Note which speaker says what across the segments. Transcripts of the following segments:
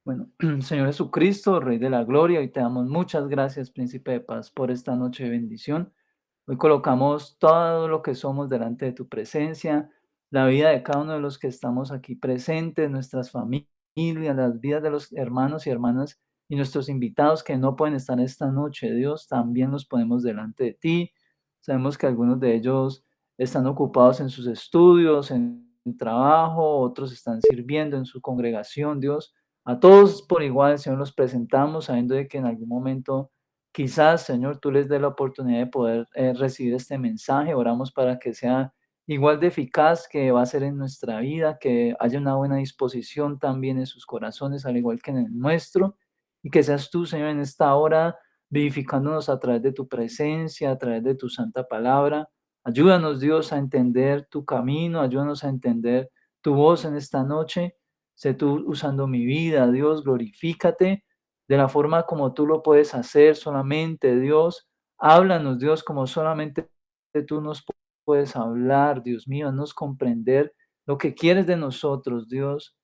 Speaker 1: Bueno, Señor Jesucristo, Rey de la Gloria, hoy te damos muchas gracias, Príncipe de Paz, por esta noche de bendición. Hoy colocamos todo lo que somos delante de tu presencia, la vida de cada uno de los que estamos aquí presentes, nuestras familias, las vidas de los hermanos y hermanas y nuestros invitados que no pueden estar esta noche, Dios, también los ponemos delante de ti. Sabemos que algunos de ellos están ocupados en sus estudios, en trabajo, otros están sirviendo en su congregación, Dios. A todos por igual, Señor, los presentamos, sabiendo de que en algún momento, quizás, Señor, tú les dé la oportunidad de poder recibir este mensaje. Oramos para que sea igual de eficaz que va a ser en nuestra vida, que haya una buena disposición también en sus corazones, al igual que en el nuestro, y que seas tú, Señor, en esta hora, vivificándonos a través de tu presencia, a través de tu santa palabra. Ayúdanos, Dios, a entender tu camino, ayúdanos a entender tu voz en esta noche. Sé tú usando mi vida, Dios, glorifícate de la forma como tú lo puedes hacer solamente, Dios. Háblanos, Dios, como solamente tú nos puedes hablar, Dios mío, haznos comprender lo que quieres de nosotros, Dios.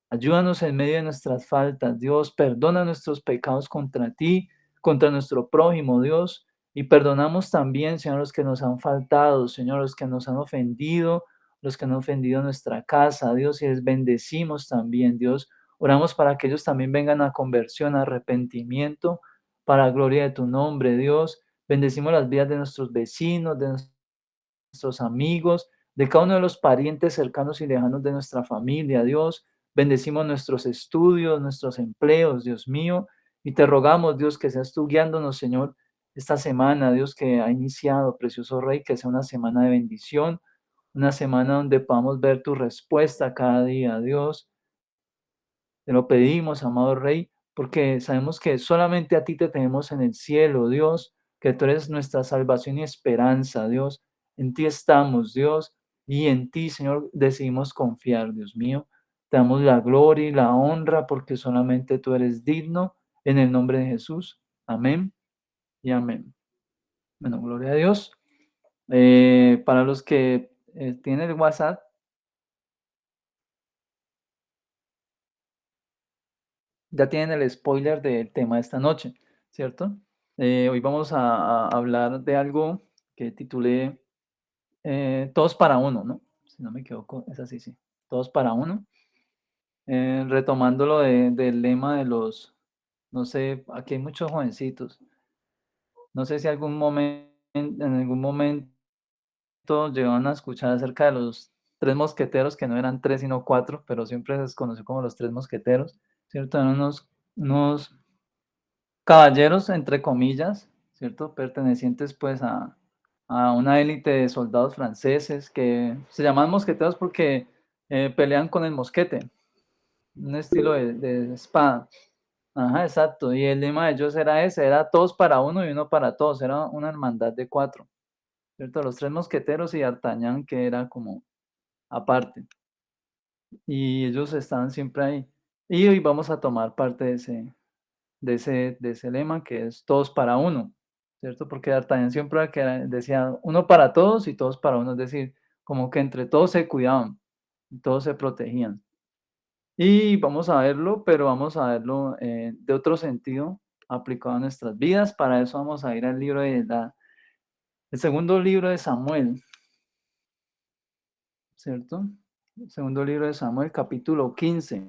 Speaker 1: Ayúdanos en medio de nuestras faltas, Dios. Perdona nuestros pecados contra ti, contra nuestro prójimo, Dios. Y perdonamos también, Señor, los que nos han faltado, Señor, los que nos han ofendido, los que han ofendido nuestra casa, Dios, y les bendecimos también, Dios. Oramos para que ellos también vengan a conversión, a arrepentimiento, para gloria de tu nombre, Dios. Bendecimos las vidas de nuestros vecinos, de nuestros amigos, de cada uno de los parientes cercanos y lejanos de nuestra familia, Dios. Bendecimos nuestros estudios, nuestros empleos, Dios mío, y te rogamos, Dios, que seas tú guiándonos, Señor, esta semana, Dios, que ha iniciado, precioso Rey, que sea una semana de bendición, una semana donde podamos ver tu respuesta cada día, Dios. Te lo pedimos, amado Rey, porque sabemos que solamente a ti te tenemos en el cielo, Dios, que tú eres nuestra salvación y esperanza, Dios. En ti estamos, Dios, y en ti, Señor, decidimos confiar, Dios mío. Te damos la gloria y la honra porque solamente tú eres digno, en el nombre de Jesús. Amén y amén. Bueno, gloria a Dios. Para los que tienen el WhatsApp, ya tienen el spoiler del tema de esta noche, ¿cierto? Hoy vamos a hablar de algo que titulé Todos para uno, ¿no? Si no me equivoco, es así, sí. Todos para uno. Retomando lo del lema de los, no sé, aquí hay muchos jovencitos. No sé si en algún momento llegaron a escuchar acerca de los tres mosqueteros, que no eran tres sino cuatro, pero siempre se les conoció como los tres mosqueteros, ¿cierto? Eran unos caballeros, entre comillas, ¿cierto? Pertenecientes pues a una élite de soldados franceses que se llaman mosqueteros porque pelean con el mosquete, un estilo de espada. Ajá, exacto. Y el lema de ellos era ese, era todos para uno y uno para todos, era una hermandad de cuatro, ¿cierto? Los tres mosqueteros y D'Artagnan que era como aparte. Y ellos estaban siempre ahí. Y hoy vamos a tomar parte de ese lema que es todos para uno, ¿cierto? Porque D'Artagnan siempre decía uno para todos y todos para uno, es decir, como que entre todos se cuidaban, todos se protegían. Y vamos a verlo, pero vamos a verlo de otro sentido aplicado a nuestras vidas. Para eso vamos a ir al libro el segundo libro de Samuel, ¿cierto? El segundo libro de Samuel, capítulo 15,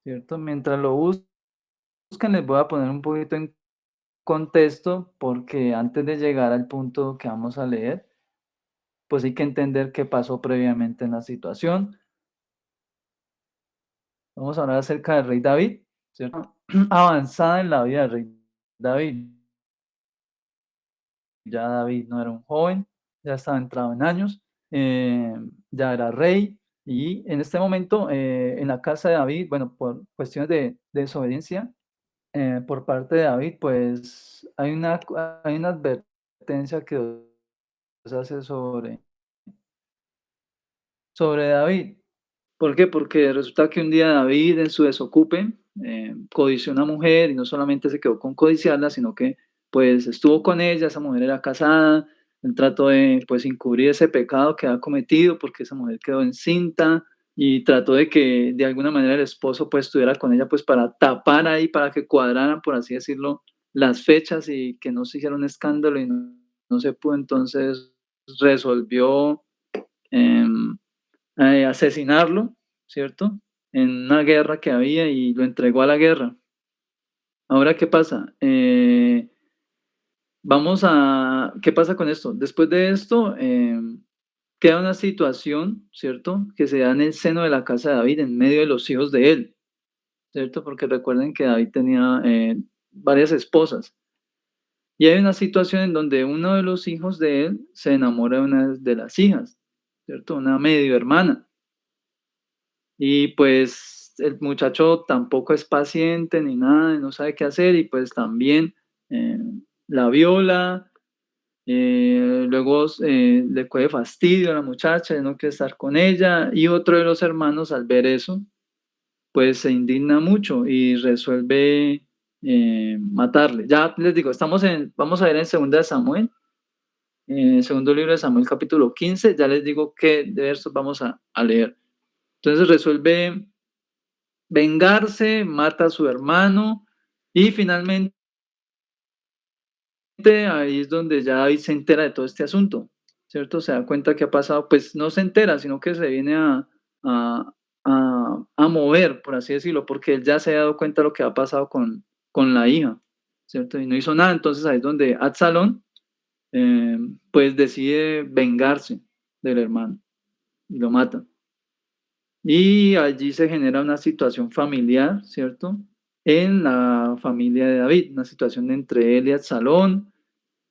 Speaker 1: ¿cierto? Mientras lo buscan, les voy a poner un poquito en contexto, porque antes de llegar al punto que vamos a leer, pues hay que entender qué pasó previamente en la situación. Vamos a hablar acerca del rey David, ¿cierto? Avanzada en la vida del rey David. Ya David no era un joven, ya estaba entrado en años, ya era rey. Y en este momento, en la casa de David, bueno, por cuestiones de desobediencia por parte de David, pues hay una advertencia que Dios hace sobre David. ¿Por qué? Porque resulta que un día David en su desocupe codició a una mujer y no solamente se quedó con codiciarla, sino que pues estuvo con ella, esa mujer era casada, él trató de pues encubrir ese pecado que había cometido porque esa mujer quedó encinta, y trató de que de alguna manera el esposo pues estuviera con ella pues para tapar ahí, para que cuadraran, por así decirlo, las fechas y que no se hiciera un escándalo y no se pudo. Entonces resolvió em, asesinarlo, ¿cierto? En una guerra que había y lo entregó a la guerra. Ahora, ¿qué pasa? ¿Qué pasa con esto? Después de esto, queda una situación, ¿cierto? Que se da en el seno de la casa de David, en medio de los hijos de él, ¿cierto? Porque recuerden que David tenía varias esposas. Y hay una situación en donde uno de los hijos de él se enamora de una de las hijas, ¿cierto? Una medio hermana. Y pues el muchacho tampoco es paciente ni nada, no sabe qué hacer y pues también eh, la viola. Luego le coge fastidio a la muchacha, ya no quiere estar con ella, y otro de los hermanos al ver eso, pues se indigna mucho y resuelve matarle. Ya les digo, vamos a ver en segunda de Samuel, segundo libro de Samuel, capítulo 15. Ya les digo qué versos vamos a leer. Entonces resuelve vengarse, mata a su hermano y finalmente ahí es donde ya David se entera de todo este asunto, ¿cierto? Se da cuenta que ha pasado, pues no se entera, sino que se viene a, a mover, por así decirlo, porque él ya se ha dado cuenta de lo que ha pasado con la hija, ¿cierto? Y no hizo nada, entonces ahí es donde Absalón, pues decide vengarse del hermano y lo mata. Y allí se genera una situación familiar, ¿cierto? En la familia de David, una situación entre él y Absalón.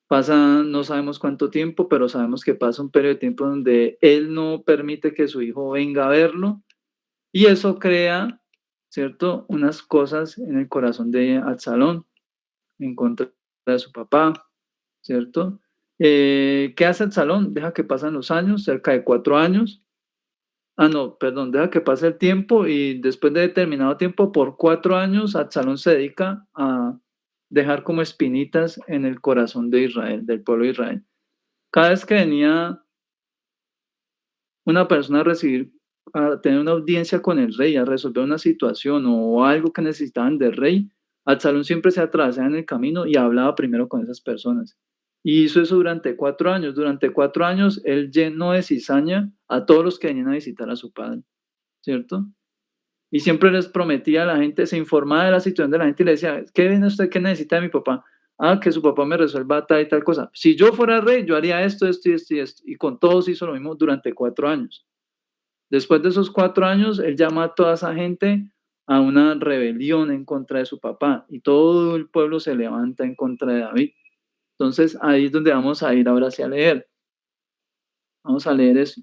Speaker 1: Pasa, no sabemos cuánto tiempo, pero sabemos que pasa un periodo de tiempo donde él no permite que su hijo venga a verlo y eso crea, ¿cierto? Unas cosas en el corazón de Absalón en contra de su papá, ¿cierto? ¿Qué hace Absalón? Deja que pasan los años, cerca de 4 años. Ah, no, perdón, deja que pase el tiempo y después de determinado tiempo, por 4 años, Absalón se dedica a dejar como espinitas en el corazón de Israel, del pueblo de Israel. Cada vez que venía una persona a recibir, a tener una audiencia con el rey, a resolver una situación o algo que necesitaban del rey, Absalón siempre se atravesaba en el camino y hablaba primero con esas personas. Y hizo eso durante 4 años. Durante 4 años él llenó de cizaña a todos los que venían a visitar a su padre, ¿cierto? Y siempre les prometía a la gente, se informaba de la situación de la gente y le decía, ¿qué viene usted? ¿Qué necesita de mi papá? Ah, que su papá me resuelva tal y tal cosa. Si yo fuera rey, yo haría esto, esto y esto y esto. Y con todos hizo lo mismo durante 4 años. Después de esos 4 años, él llama a toda esa gente a una rebelión en contra de su papá y todo el pueblo se levanta en contra de David. Entonces ahí es donde vamos a ir ahora hacia leer. Vamos a leer eso.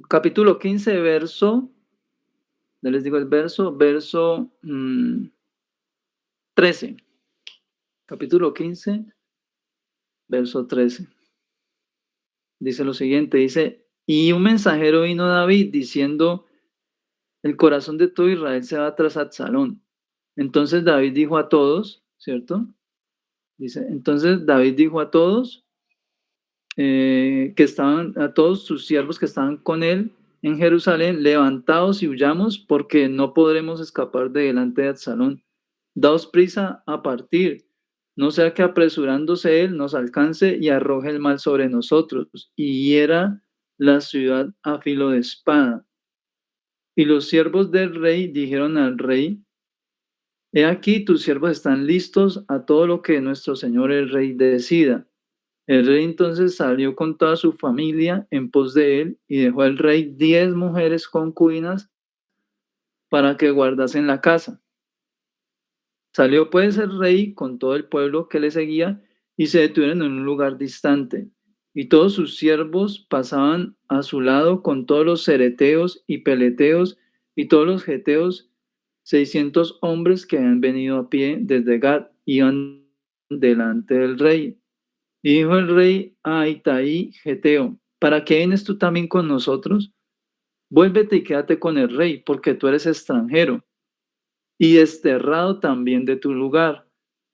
Speaker 1: Capítulo 15, ya les digo el verso 13. Capítulo 15, verso 13. Dice lo siguiente, dice, y un mensajero vino a David diciendo, el corazón de todo Israel se va tras Absalón. Entonces David dijo a todos, ¿cierto? Dice, entonces David dijo a todos que estaban, a todos sus siervos que estaban con él en Jerusalén, levantaos y huyamos porque no podremos escapar de delante de Absalón. Daos prisa a partir, no sea que apresurándose él nos alcance y arroje el mal sobre nosotros y hiera la ciudad a filo de espada. Y los siervos del rey dijeron al rey, he aquí tus siervos están listos a todo lo que nuestro señor el rey decida. El rey entonces salió con toda su familia en pos de él y dejó al rey 10 mujeres concubinas para que guardasen la casa. Salió pues el rey con todo el pueblo que le seguía y se detuvieron en un lugar distante. Y todos sus siervos pasaban a su lado con todos los cereteos y peleteos y todos los geteos, 600 hombres que habían venido a pie desde Gad, iban delante del rey. Y dijo el rey a Itaí Geteo, ¿para qué vienes tú también con nosotros? Vuélvete y quédate con el rey, porque tú eres extranjero y desterrado también de tu lugar.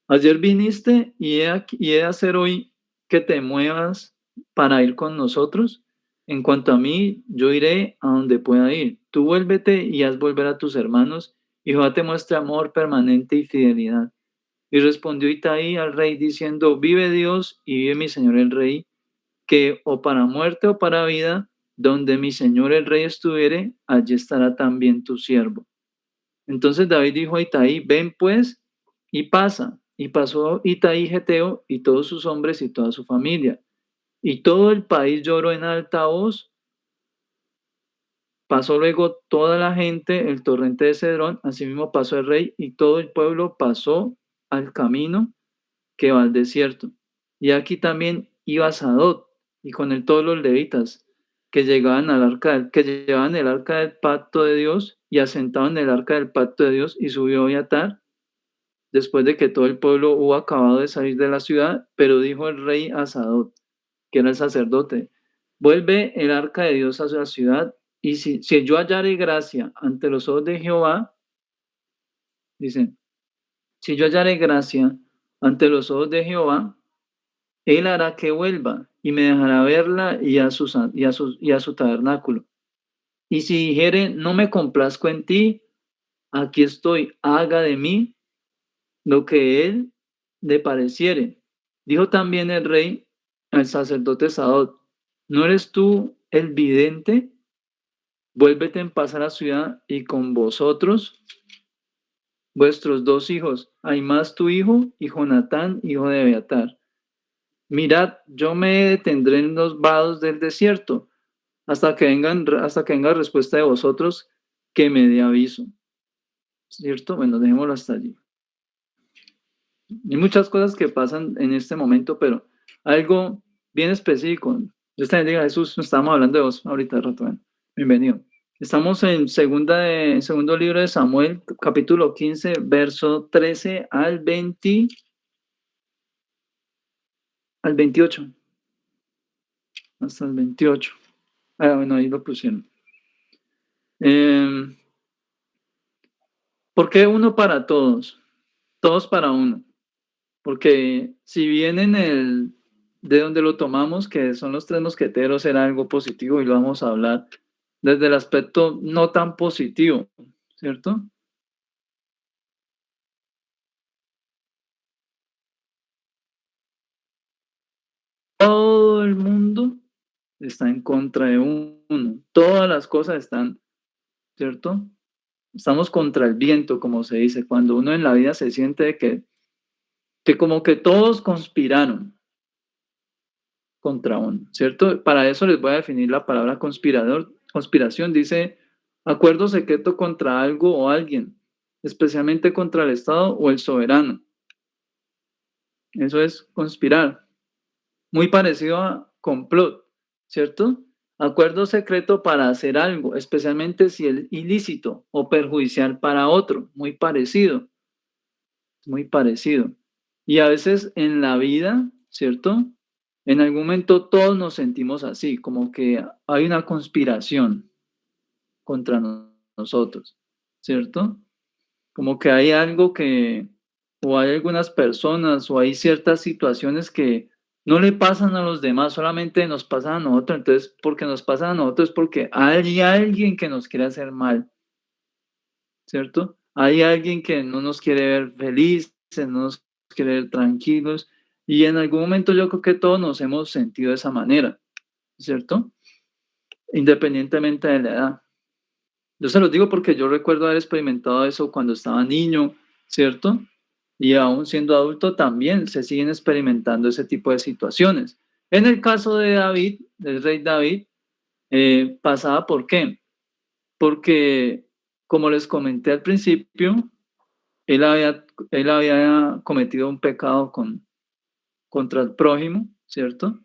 Speaker 1: Ayer viniste y he de hacer hoy que te muevas para ir con nosotros. En cuanto a mí, yo iré a donde pueda ir. Tú vuélvete y haz volver a tus hermanos, y Jehová te muestre amor permanente y fidelidad. Y respondió Itaí al rey diciendo, vive Dios y vive mi señor el rey, que o para muerte o para vida, donde mi señor el rey estuviere, allí estará también tu siervo. Entonces David dijo a Itaí, ven pues y pasa. Y pasó Itaí Geteo y todos sus hombres y toda su familia. Y todo el país lloró en alta voz. Pasó luego toda la gente el torrente de Cedrón, asimismo pasó el rey y todo el pueblo pasó al camino que va al desierto. Y aquí también iba Sadot y con él todos los levitas que llegaban al que llevaban el arca del pacto de Dios y asentaban el arca del pacto de Dios y subió Abiatar después de que todo el pueblo hubo acabado de salir de la ciudad, pero dijo el rey a Sadot, que era el sacerdote, vuelve el arca de Dios a la ciudad y si yo hallare gracia ante los ojos de Jehová, dice, si yo hallare gracia ante los ojos de Jehová, él hará que vuelva y me dejará verla y a su tabernáculo. Y si dijere, no me complazco en ti, aquí estoy, haga de mí lo que él le pareciere. Dijo también el rey al sacerdote Sadot, ¿no eres tú el vidente? Vuélvete en paz a la ciudad y con vosotros vuestros dos hijos, Ahimaas tu hijo y Jonatán, hijo de Abiatar. Mirad, yo me detendré en los vados del desierto hasta que venga respuesta de vosotros que me dé aviso. ¿Cierto? Bueno, dejémoslo hasta allí. Hay muchas cosas que pasan en este momento, pero algo bien específico. Dios te bendiga, Jesús. Estamos hablando de vos ahorita, rato. Bueno, bienvenido. Estamos en segundo libro de Samuel, capítulo 15, verso 13 al 28. Hasta el 28. Ah, bueno, ahí lo pusieron. Eh, ¿Por qué uno para todos? Todos para uno. Porque si bien de donde lo tomamos, que son los tres mosqueteros, era algo positivo y lo vamos a hablar desde el aspecto no tan positivo, ¿cierto? Todo el mundo está en contra de uno. Todas las cosas están, ¿cierto? Estamos contra el viento, como se dice, cuando uno en la vida se siente que como que todos conspiraron contra uno, ¿cierto? Para eso les voy a definir la palabra conspirador. Conspiración dice acuerdo secreto contra algo o alguien, especialmente contra el Estado o el soberano. Eso es conspirar. Muy parecido a complot, ¿cierto? Acuerdo secreto para hacer algo, especialmente si es ilícito o perjudicial para otro. Muy parecido, muy parecido. Y a veces en la vida, ¿cierto? En algún momento todos nos sentimos así, como que hay una conspiración contra nosotros, ¿cierto? Como que hay algo o hay algunas personas, o hay ciertas situaciones que no le pasan a los demás, solamente nos pasan a nosotros. Entonces, porque nos pasan a nosotros es porque hay alguien que nos quiere hacer mal, ¿cierto? Hay alguien que no nos quiere ver felices, no nos quiere ver tranquilos, y en algún momento yo creo que todos nos hemos sentido de esa manera, ¿cierto? Independientemente de la edad. Yo se los digo porque yo recuerdo haber experimentado eso cuando estaba niño, ¿cierto? Y aún siendo adulto también se siguen experimentando ese tipo de situaciones. En el caso de David, del rey David, pasaba ¿por qué? Porque, como les comenté al principio, él había cometido un pecado contra el prójimo, ¿cierto?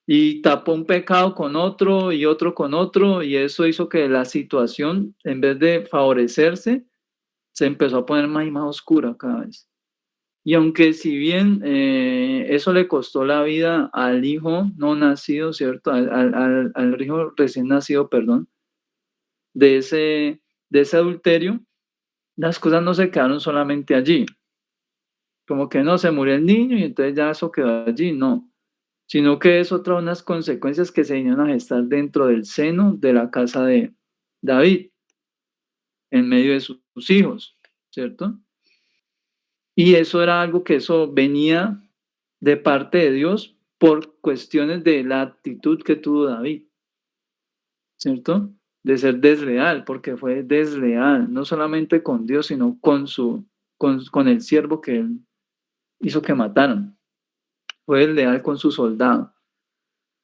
Speaker 1: Y tapó un pecado con otro y otro con otro, y eso hizo que la situación, en vez de favorecerse, se empezó a poner más y más oscura cada vez. Y aunque si bien eso le costó la vida al hijo no nacido, ¿cierto? Al hijo recién nacido, perdón, de ese adulterio, las cosas no se quedaron solamente allí. Como que no, se murió el niño y entonces ya eso quedó allí, no. sino que eso trae unas consecuencias que se vinieron a gestar dentro del seno de la casa de David, en medio de sus hijos, ¿cierto? Y eso era algo que eso venía de parte de Dios por cuestiones de la actitud que tuvo David, ¿cierto? De ser desleal, porque fue desleal, no solamente con Dios, sino con el siervo que él hizo que mataran. Fue desleal con su soldado.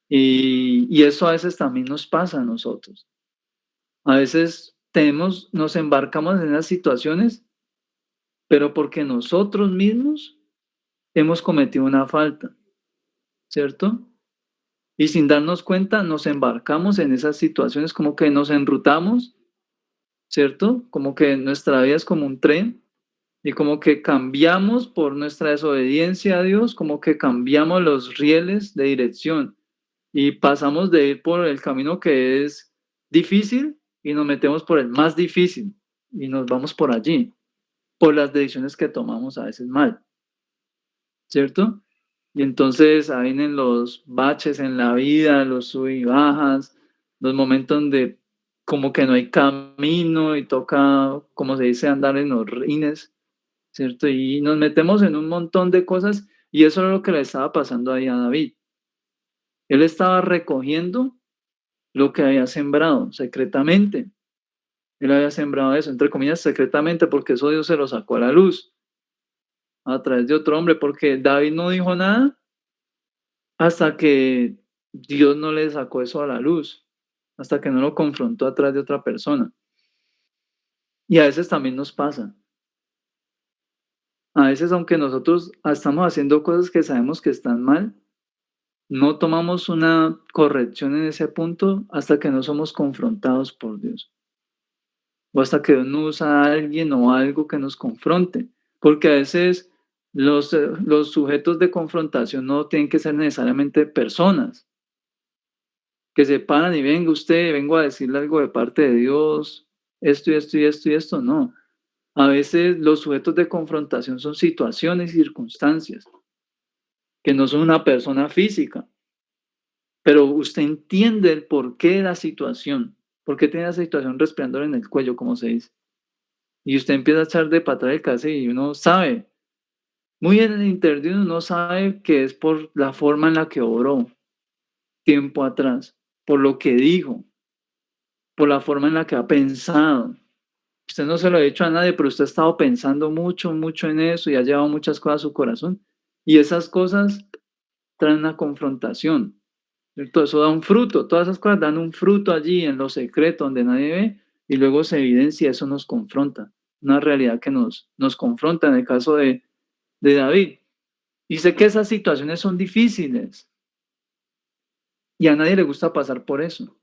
Speaker 1: Y eso a veces también nos pasa a nosotros. A veces nos embarcamos en esas situaciones, pero porque nosotros mismos hemos cometido una falta, ¿cierto? Y sin darnos cuenta nos embarcamos en esas situaciones, como que nos enrutamos, ¿cierto? Como que nuestra vida es como un tren y como que cambiamos por nuestra desobediencia a Dios, como que cambiamos los rieles de dirección y pasamos de ir por el camino que es difícil y nos metemos por el más difícil y nos vamos por allí, por las decisiones que tomamos a veces mal, ¿cierto? Y entonces ahí vienen los baches en la vida, los sub y bajas, los momentos donde como que no hay camino y toca, como se dice, andar en los rines, ¿cierto? Y nos metemos en un montón de cosas y eso es lo que le estaba pasando ahí a David. Él estaba recogiendo lo que había sembrado secretamente. Él había sembrado eso, entre comillas, secretamente, porque eso Dios se lo sacó a la luz a través de otro hombre, porque David no dijo nada hasta que Dios no le sacó eso a la luz, hasta que no lo confrontó a través de otra persona. Y a veces también nos pasa. A veces, aunque nosotros estamos haciendo cosas que sabemos que están mal, no tomamos una corrección en ese punto hasta que no somos confrontados por Dios. O hasta que Dios no usa a alguien o algo que nos confronte. Porque a veces los sujetos de confrontación no tienen que ser necesariamente personas que se paran y venga usted, vengo a decirle algo de parte de Dios, esto y esto y esto y esto, no. A veces los sujetos de confrontación son situaciones y circunstancias que no son una persona física, pero usted entiende el porqué de la situación, por qué tiene la situación respirándole en el cuello, como se dice. Y usted empieza a echar de para atrás el casi y uno sabe, muy en el interior de uno sabe que es por la forma en la que obró tiempo atrás, por lo que dijo, por la forma en la que ha pensado. Usted no se lo ha dicho a nadie, pero usted ha estado pensando mucho, mucho en eso y ha llevado muchas cosas a su corazón. Y esas cosas traen una confrontación, ¿cierto? Eso da un fruto, todas esas cosas dan un fruto allí en lo secreto, donde nadie ve, y luego se evidencia, eso nos confronta, una realidad que nos confronta en el caso de David. Y sé que esas situaciones son difíciles y a nadie le gusta pasar por eso,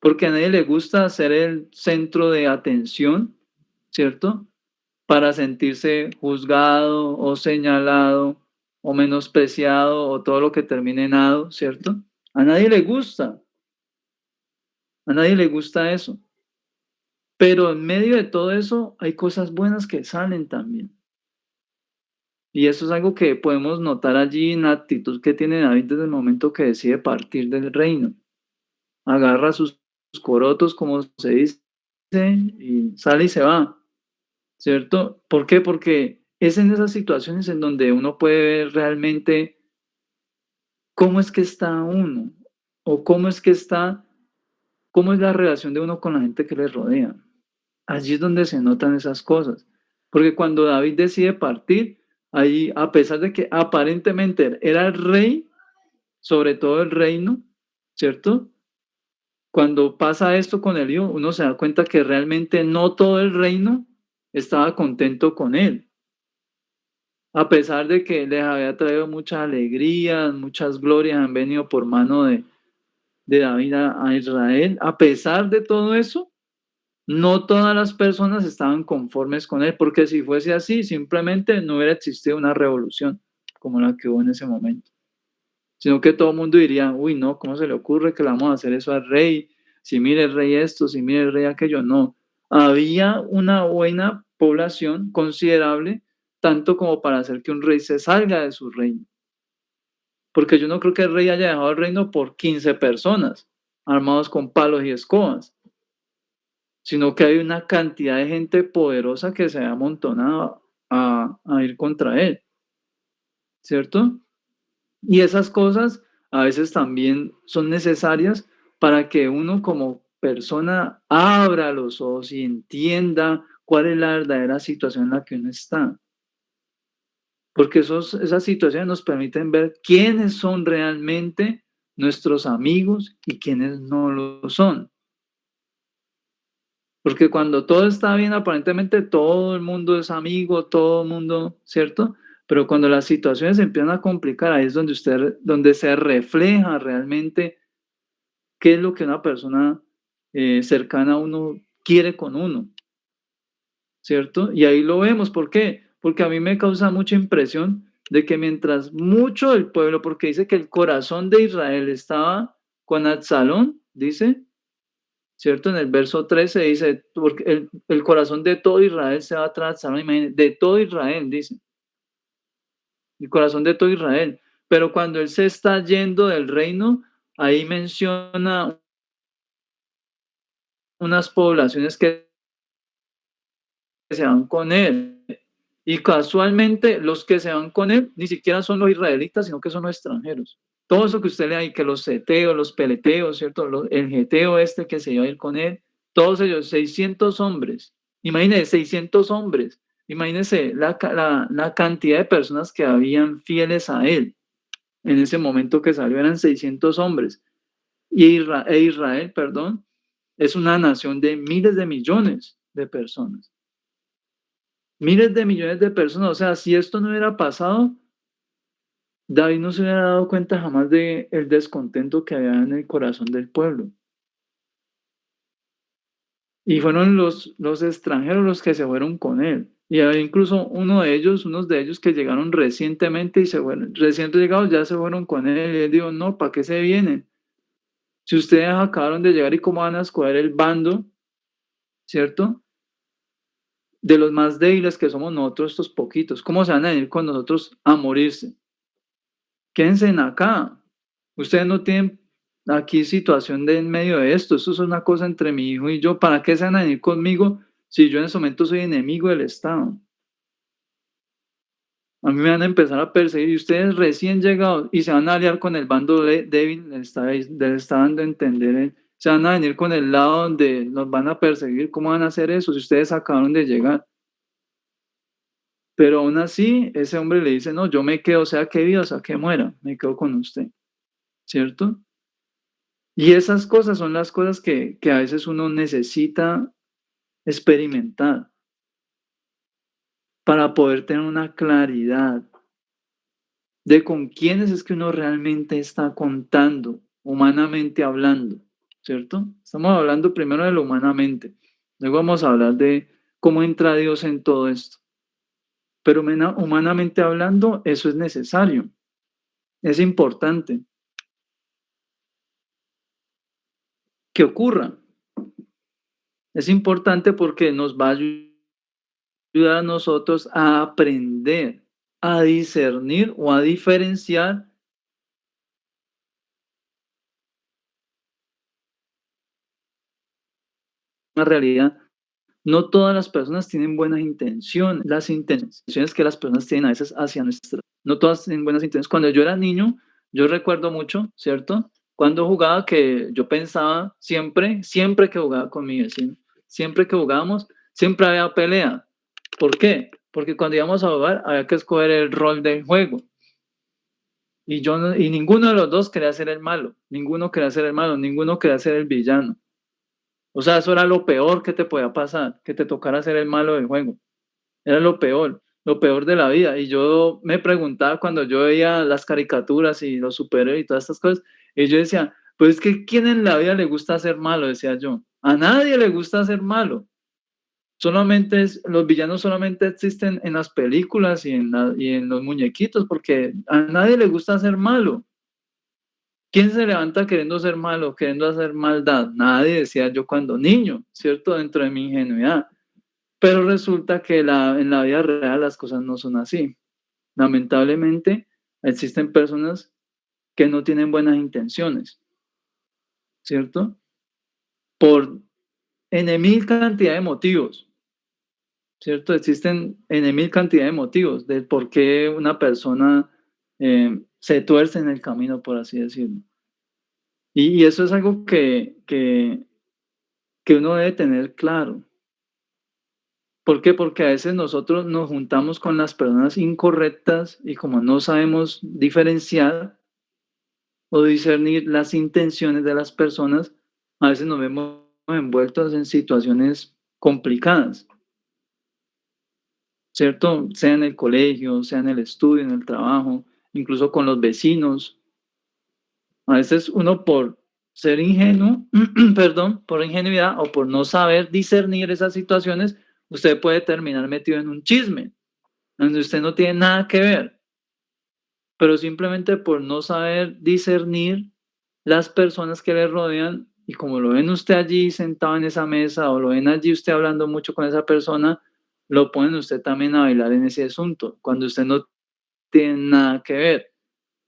Speaker 1: porque a nadie le gusta ser el centro de atención, ¿cierto? Para sentirse juzgado o señalado o menospreciado o todo lo que termine en ado, ¿cierto? A nadie le gusta, a nadie le gusta eso. Pero en medio de todo eso hay cosas buenas que salen también. Y eso es algo que podemos notar allí en la actitud que tiene David desde el momento que decide partir del reino. Agarra sus corotos, como se dice, y sale y se va, ¿cierto? ¿Por qué? Porque es en esas situaciones en donde uno puede ver realmente cómo es que está uno o cómo es la relación de uno con la gente que le rodea. Allí es donde se notan esas cosas. Porque cuando David decide partir, ahí, a pesar de que aparentemente era el rey sobre todo el reino, ¿cierto? Cuando pasa esto con Elío, uno se da cuenta que realmente no todo el reino estaba contento con él, a pesar de que les había traído muchas alegrías, muchas glorias han venido por mano de David a Israel. A pesar de todo eso, no todas las personas estaban conformes con él, porque si fuese así, simplemente no hubiera existido una revolución como la que hubo en ese momento, sino que todo el mundo diría, uy, no, ¿cómo se le ocurre que le vamos a hacer eso al rey? Si mire el rey esto, si mire el rey aquello, no. Había una buena población considerable, tanto como para hacer que un rey se salga de su reino. porque yo no creo que el rey haya dejado el reino por 15 personas, armados con palos y escobas, sino que hay una cantidad de gente poderosa que se ha amontonado a ir contra él, ¿cierto? Y esas cosas a veces también son necesarias para que uno como persona abra los ojos y entienda cuál es la verdadera situación en la que uno está. Porque esas situaciones nos permiten ver quiénes son realmente nuestros amigos y quiénes no lo son. Porque cuando todo está bien, aparentemente todo el mundo es amigo, todo el mundo, ¿cierto? Pero cuando las situaciones se empiezan a complicar, ahí es donde donde se refleja realmente qué es lo que una persona cercana a uno quiere con uno, ¿cierto? Y ahí lo vemos, ¿por qué? Porque a mí me causa mucha impresión de que mientras mucho del pueblo, porque dice que el corazón de Israel estaba con Absalón, dice, ¿cierto? En el verso 13 dice, porque el corazón de todo Israel se va tras Absalón, imagínate, de todo Israel, dice, el corazón de todo Israel. Pero cuando él se está yendo del reino, ahí menciona unas poblaciones que se van con él. Y casualmente los que se van con él ni siquiera son los israelitas, sino que son los extranjeros. Todo eso que usted lee ahí, que los seteos, los peleteos, ¿cierto? El geteo este que se iba a ir con él, todos ellos, 600 hombres. Imagínense, 600 hombres. Imagínense la cantidad de personas que habían fieles a él. En ese momento que salió eran 600 hombres. Y Israel, perdón, es una nación de miles de millones de personas. Miles de millones de personas. O sea, si esto no hubiera pasado, David no se hubiera dado cuenta jamás de el descontento que había en el corazón del pueblo. Y fueron los extranjeros los que se fueron con él. Y había incluso unos de ellos que llegaron recientemente y se fueron, recién llegados ya se fueron con él. Y él dijo, no, ¿para qué se vienen? Si ustedes acabaron de llegar y cómo van a escoger el bando, ¿cierto? De los más débiles que somos nosotros, estos poquitos. ¿Cómo se van a venir con nosotros a morirse? Quédense en acá. Ustedes no tienen aquí situación de en medio de esto. Esto es una cosa entre mi hijo y yo. ¿Para qué se van a venir conmigo si yo en ese momento soy enemigo del Estado? A mí me van a empezar a perseguir y ustedes recién llegados y se van a aliar con el bando débil, le está dando a entender. Se van a venir con el lado donde nos van a perseguir. ¿Cómo van a hacer eso si ustedes acabaron de llegar? Pero aún así, ese hombre le dice, no, yo me quedo, sea que viva, sea que muera, me quedo con usted, ¿cierto? Y esas cosas son las cosas que a veces uno necesita experimentar para poder tener una claridad de con quiénes es que uno realmente está contando, humanamente hablando, ¿cierto? Estamos hablando primero de lo humanamente, luego vamos a hablar de cómo entra Dios en todo esto. Pero humanamente hablando, eso es necesario, es importante que ocurra. Es importante porque nos va a ayudar a nosotros a aprender, a discernir o a diferenciar una realidad. No todas las personas tienen buenas intenciones, las intenciones que las personas tienen a veces hacia nuestra. No todas tienen buenas intenciones. Cuando yo era niño, yo recuerdo mucho, ¿cierto? Cuando jugaba que yo pensaba siempre que jugaba con mi vecino, siempre que jugábamos, siempre había pelea. ¿Por qué? Porque cuando íbamos a jugar había que escoger el rol del juego. Y yo y ninguno de los dos quería ser el malo, ninguno quería ser el malo, ninguno quería ser el villano. O sea, eso era lo peor que te podía pasar, que te tocara ser el malo del juego. Era lo peor de la vida. Y yo me preguntaba cuando yo veía las caricaturas y los superhéroes y todas estas cosas, y yo decía, pues es que ¿quién en la vida le gusta ser malo? Decía yo. A nadie le gusta ser malo. Los villanos solamente existen en las películas y en los muñequitos, porque a nadie le gusta ser malo. ¿Quién se levanta queriendo ser malo, queriendo hacer maldad? Nadie, decía yo cuando niño, ¿cierto? Dentro de mi ingenuidad. Pero resulta que en la vida real las cosas no son así. Lamentablemente, existen personas que no tienen buenas intenciones, ¿cierto? Por N mil cantidad de motivos, ¿cierto? Existen N mil cantidad de motivos de por qué una persona se tuerce en el camino, por así decirlo. Y eso es algo que uno debe tener claro. ¿Por qué? Porque a veces nosotros nos juntamos con las personas incorrectas y como no sabemos diferenciar o discernir las intenciones de las personas, a veces nos vemos envueltos en situaciones complicadas, ¿cierto? Sea en el colegio, sea en el estudio, en el trabajo, incluso con los vecinos. A veces uno por ser ingenuo, perdón, por ingenuidad o por no saber discernir esas situaciones, usted puede terminar metido en un chisme, donde usted no tiene nada que ver, pero simplemente por no saber discernir las personas que le rodean y como lo ven usted allí sentado en esa mesa o lo ven allí usted hablando mucho con esa persona, lo ponen usted también a bailar en ese asunto, cuando usted no tiene nada que ver,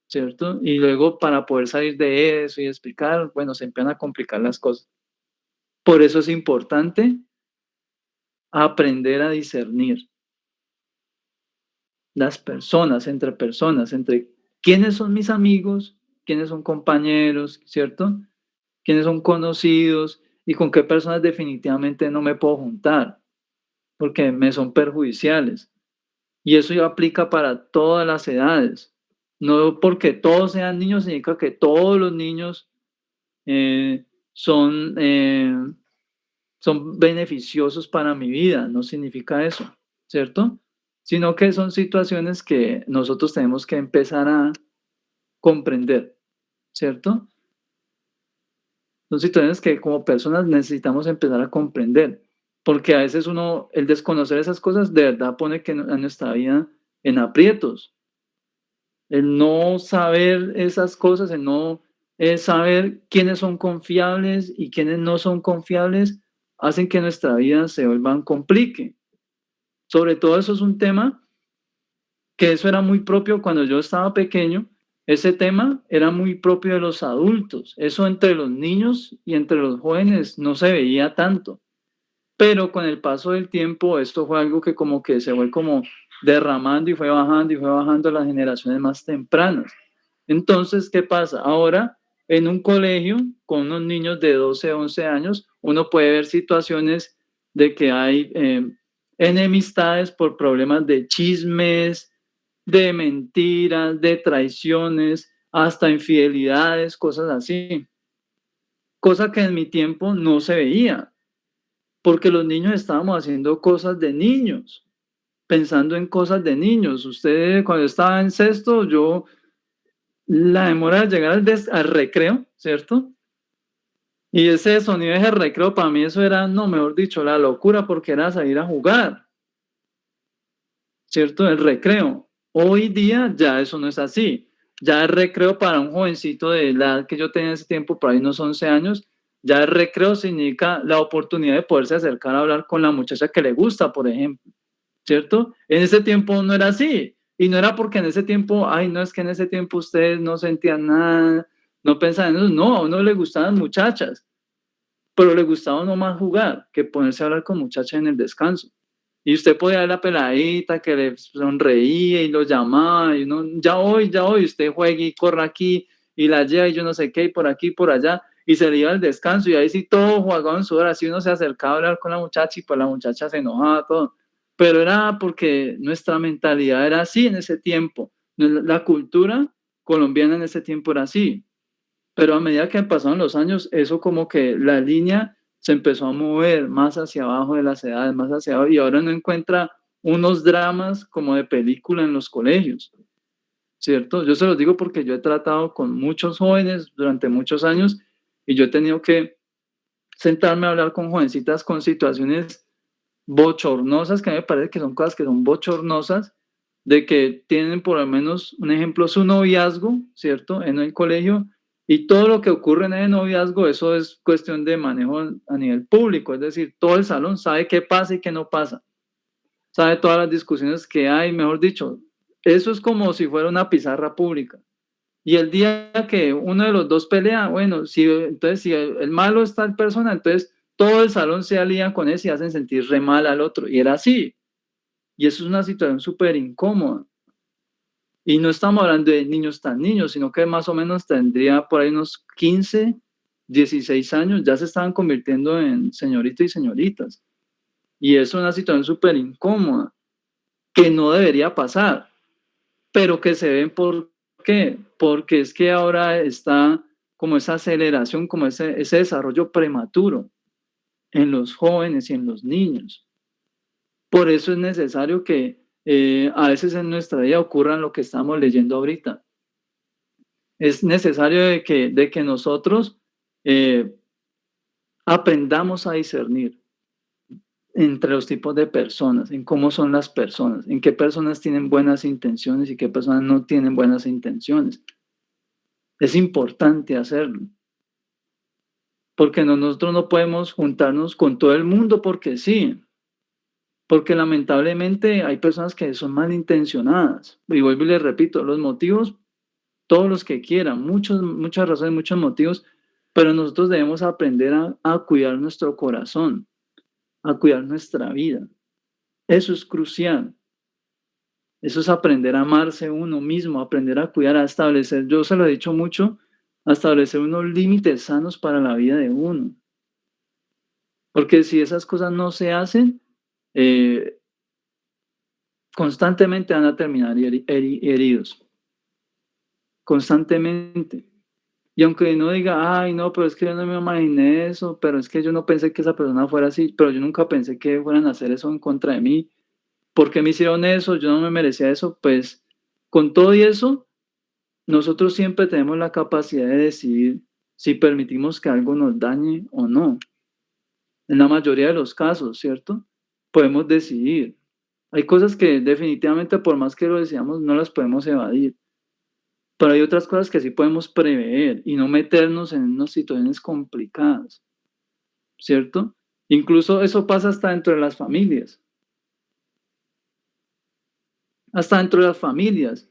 Speaker 1: ¿cierto? Y luego para poder salir de eso y explicar, bueno, se empiezan a complicar las cosas. Por eso es importante aprender a discernir las personas, entre quiénes son mis amigos, quiénes son compañeros, ¿cierto? Quiénes son conocidos y con qué personas definitivamente no me puedo juntar, porque me son perjudiciales. Y eso ya aplica para todas las edades. No porque todos sean niños significa que todos los niños eh, son, eh, son beneficiosos para mi vida, no significa eso, ¿cierto? Sino que son situaciones que nosotros tenemos que empezar a comprender, ¿cierto? Son situaciones que como personas necesitamos empezar a comprender, porque a veces uno, el desconocer esas cosas de verdad pone que a nuestra vida en aprietos. El no saber esas cosas, el no saber quiénes son confiables y quiénes no son confiables, hacen que nuestra vida se vuelva un complique. Sobre todo eso es un tema que eso era muy propio cuando yo estaba pequeño, ese tema era muy propio de los adultos, eso entre los niños y entre los jóvenes no se veía tanto, pero con el paso del tiempo esto fue algo que como que se fue como derramando y fue bajando a las generaciones más tempranas. Entonces, ¿qué pasa? Ahora, en un colegio con unos niños de 12, 11 años, uno puede ver situaciones de que hay enemistades por problemas de chismes, de mentiras, de traiciones, hasta infidelidades, cosas así. Cosa que en mi tiempo no se veía, porque los niños estábamos haciendo cosas de niños, pensando en cosas de niños. Usted cuando estaba en sexto, yo la demora de llegar al recreo, ¿cierto? Y ese sonido de ese recreo para mí eso era, no, mejor dicho, la locura porque era salir a jugar, ¿cierto? El recreo. Hoy día ya eso no es así. Ya el recreo para un jovencito de la edad que yo tenía en ese tiempo, por ahí unos 11 años, ya el recreo significa la oportunidad de poderse acercar a hablar con la muchacha que le gusta, por ejemplo, ¿cierto? En ese tiempo no era así. Y no era porque en ese tiempo, ay, no es que en ese tiempo ustedes no sentían nada, no pensaban en eso. No, a uno le gustaban muchachas, pero le gustaba no más jugar que ponerse a hablar con muchachas en el descanso. Y usted podía ver la peladita que le sonreía y lo llamaba y uno, ya voy, usted juegue y corra aquí y la lleva y yo no sé qué, y por aquí y por allá, y se le iba al descanso y ahí sí todo jugaba en sudor, así uno se acercaba a hablar con la muchacha y pues la muchacha se enojaba todo. Pero era porque nuestra mentalidad era así en ese tiempo, la cultura colombiana en ese tiempo era así, pero a medida que pasaron los años, eso como que la línea se empezó a mover más hacia abajo de las edades, más hacia abajo, y ahora uno encuentra unos dramas como de película en los colegios, ¿cierto? Yo se los digo porque yo he tratado con muchos jóvenes durante muchos años y yo he tenido que sentarme a hablar con jovencitas con situaciones bochornosas, que a mí me parece que son cosas que son bochornosas, de que tienen por lo menos, un ejemplo, su noviazgo, ¿cierto? En el colegio, y todo lo que ocurre en el noviazgo, eso es cuestión de manejo a nivel público, es decir, todo el salón sabe qué pasa y qué no pasa, sabe todas las discusiones que hay, mejor dicho, eso es como si fuera una pizarra pública, Y el día que uno de los dos pelea, bueno, si, entonces si el malo es tal persona, entonces todo el salón se alía con eso y hacen sentir re mal al otro. Y era así. Y eso es una situación súper incómoda. Y no estamos hablando de niños tan niños, sino que más o menos tendría por ahí unos 15, 16 años, ya se estaban convirtiendo en señoritos y señoritas. Y es una situación súper incómoda, que no debería pasar, pero que se ven. ¿Por qué? Porque es que ahora está como esa aceleración, como ese desarrollo prematuro en los jóvenes y en los niños. Por eso es necesario que a veces en nuestra vida ocurran lo que estamos leyendo ahorita. Es necesario de que nosotros eh, aprendamos a discernir entre los tipos de personas, en cómo son las personas, en qué personas tienen buenas intenciones y qué personas no tienen buenas intenciones. Es importante hacerlo, porque nosotros no podemos juntarnos con todo el mundo porque sí, porque lamentablemente hay personas que son malintencionadas. Y vuelvo y les repito, los motivos, todos los que quieran, muchas razones, muchos motivos, pero nosotros debemos aprender a cuidar nuestro corazón, a cuidar nuestra vida. Eso es crucial. Eso es aprender a amarse uno mismo, aprender a cuidar, a establecer, yo se lo he dicho mucho, a establecer unos límites sanos para la vida de uno. Porque si esas cosas no se hacen, eh, constantemente van a terminar heridos, constantemente. Y aunque uno diga, ay, no, pero es que yo no me imaginé eso, pero es que yo no pensé que esa persona fuera así, pero yo nunca pensé que fueran a hacer eso en contra de mí. ¿Por qué me hicieron eso? Yo no me merecía eso. Pues con todo y eso, nosotros siempre tenemos la capacidad de decidir si permitimos que algo nos dañe o no. En la mayoría de los casos, ¿cierto? Podemos decidir. Hay cosas que definitivamente, por más que lo deseamos, no las podemos evadir. Pero hay otras cosas que sí podemos prever y no meternos en unas situaciones complicadas, ¿cierto? Incluso eso pasa hasta dentro de las familias. Hasta dentro de las familias.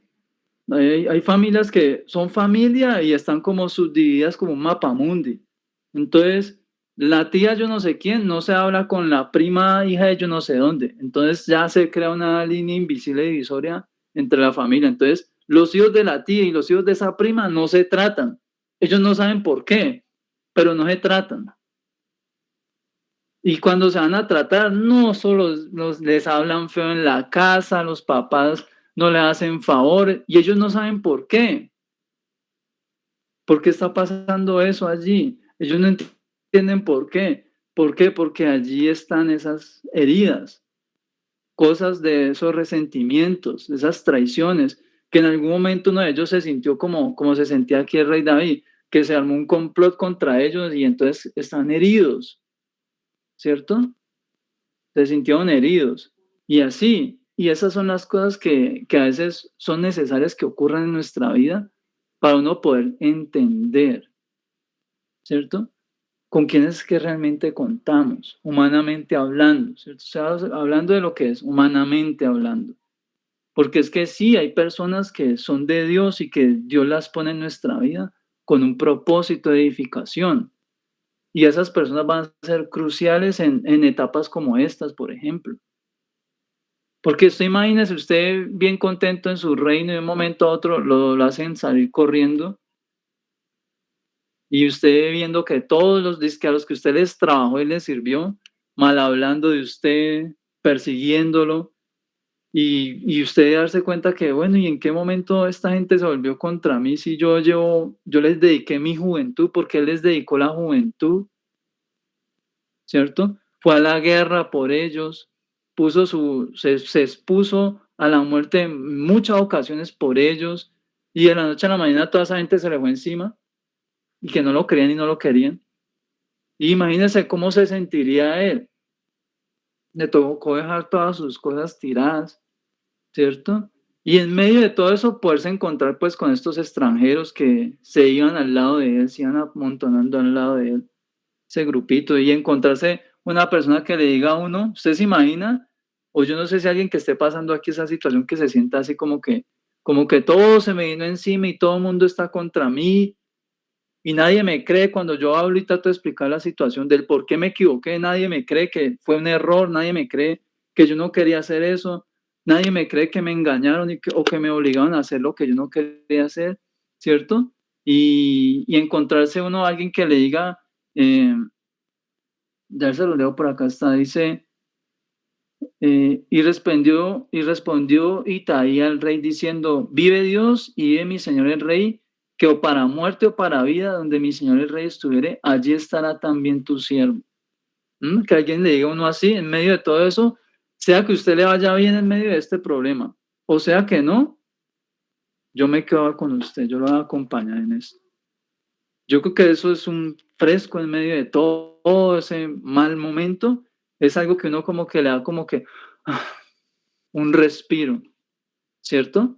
Speaker 1: Hay familias que son familia y están como subdivididas como un mapamundi. Entonces, la tía yo no sé quién no se habla con la prima hija de yo no sé dónde. Entonces ya se crea una línea invisible divisoria entre la familia. Entonces, los hijos de la tía y los hijos de esa prima no se tratan. Ellos no saben por qué, pero no se tratan. Y cuando se van a tratar, no solo les hablan feo en la casa, los papás no le hacen favor y ellos no saben por qué. ¿Por qué está pasando eso allí? Ellos no entienden por qué. ¿Por qué? Porque allí están esas heridas, cosas de esos resentimientos, de esas traiciones, que en algún momento uno de ellos se sintió como se sentía aquí el rey David, que se armó un complot contra ellos y entonces están heridos, ¿cierto? Se sintieron heridos. Y así, y esas son las cosas que a veces son necesarias que ocurran en nuestra vida para uno poder entender, ¿cierto? Con quién es que realmente contamos, humanamente hablando, ¿cierto? O sea, hablando de lo que es humanamente hablando. Porque es que sí, hay personas que son de Dios y que Dios las pone en nuestra vida con un propósito de edificación. Y esas personas van a ser cruciales en etapas como estas, por ejemplo. Porque usted imagínese usted bien contento en su reino y de un momento a otro lo hacen salir corriendo y usted viendo que todos los dizque a los que usted les trabajó y les sirvió, mal hablando de usted, persiguiéndolo, y usted darse cuenta que, bueno, ¿y en qué momento esta gente se volvió contra mí si yo les dediqué mi juventud? ¿Por qué él les dedicó la juventud? ¿Cierto? Fue a la guerra por ellos, se expuso a la muerte en muchas ocasiones por ellos, y de la noche a la mañana toda esa gente se le fue encima, y que no lo querían y no lo querían. Y imagínense cómo se sentiría él. Le tocó dejar todas sus cosas tiradas, ¿cierto? Y en medio de todo eso poderse encontrar pues con estos extranjeros que se iban al lado de él, se iban amontonando al lado de él, ese grupito, y encontrarse una persona que le diga a uno, ¿usted se imagina? O yo no sé si alguien que esté pasando aquí esa situación que se sienta así como que, como que todo se me vino encima y todo el mundo está contra mí y nadie me cree cuando yo hablo y trato de explicar la situación del por qué me equivoqué, nadie me cree que fue un error, nadie me cree que yo no quería hacer eso, nadie me cree que me engañaron o que me obligaron a hacer lo que yo no quería hacer, ¿cierto? Y encontrarse uno a alguien que le diga, eh, ya se lo leo por acá, está, dice, y respondió Itaí al rey diciendo, vive Dios y vive mi señor el rey, que o para muerte o para vida, donde mi señor el rey estuviere, allí estará también tu siervo. Que alguien le diga a uno así, en medio de todo eso, sea que usted le vaya bien en medio de este problema, o sea que no, yo me quedo con usted, yo lo voy a acompañar en esto. Yo creo que eso es un fresco en medio de todo ese mal momento, es algo que uno como que le da como que ah, un respiro, ¿cierto?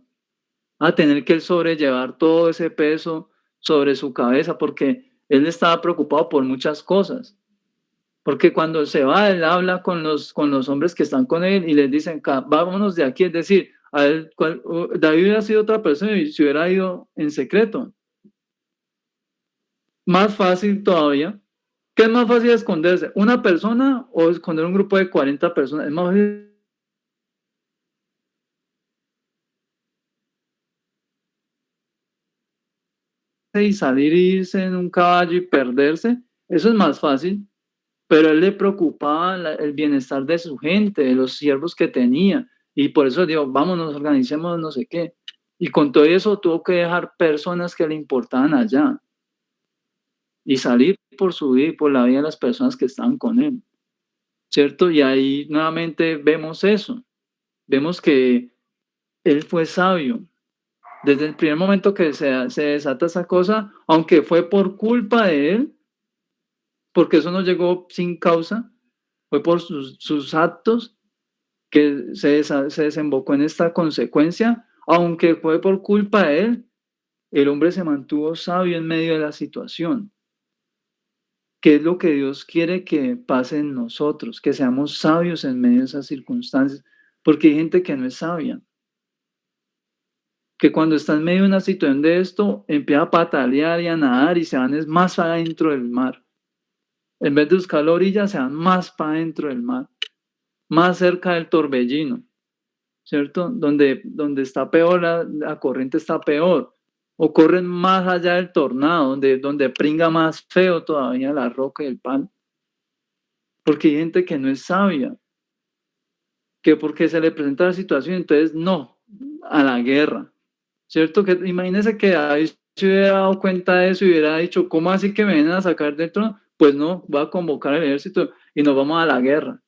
Speaker 1: A tener que él sobrellevar todo ese peso sobre su cabeza, porque él estaba preocupado por muchas cosas. Porque cuando se va, él habla con los hombres que están con él y les dicen, vámonos de aquí. Es decir, David hubiera sido otra persona y se hubiera ido en secreto. Más fácil todavía. ¿Qué es más fácil esconderse? ¿Una persona o esconder un grupo de 40 personas? Es más fácil y salir y irse en un caballo y perderse. Eso es más fácil. Pero él le preocupaba el bienestar de su gente, de los siervos que tenía, y por eso dijo, vámonos, organicemos, no sé qué. Y con todo eso tuvo que dejar personas que le importaban allá y salir por su vida y por la vida de las personas que estaban con él, ¿cierto? Y ahí nuevamente vemos eso, vemos que él fue sabio. Desde el primer momento que se desata esa cosa, aunque fue por culpa de él, porque eso no llegó sin causa, fue por sus actos, que se desembocó en esta consecuencia, aunque fue por culpa de él, el hombre se mantuvo sabio en medio de la situación. ¿Qué es lo que Dios quiere que pase en nosotros? Que seamos sabios en medio de esas circunstancias, porque hay gente que no es sabia, que cuando está en medio de una situación de esto, empieza a patalear y a nadar y se van es más adentro del mar. En vez de buscar la orilla, se van más para adentro del mar, más cerca del torbellino. ¿Cierto? Donde está peor, la corriente está peor, o corren más allá del tornado, donde pringa más feo todavía la roca y el pan, porque hay gente que no es sabia, que porque se le presenta la situación, entonces no, a la guerra, ¿cierto? Que imagínese que David se hubiera dado cuenta de eso y hubiera dicho, ¿cómo así que me vienen a sacar del trono? Pues no, voy a convocar al ejército y nos vamos a la guerra.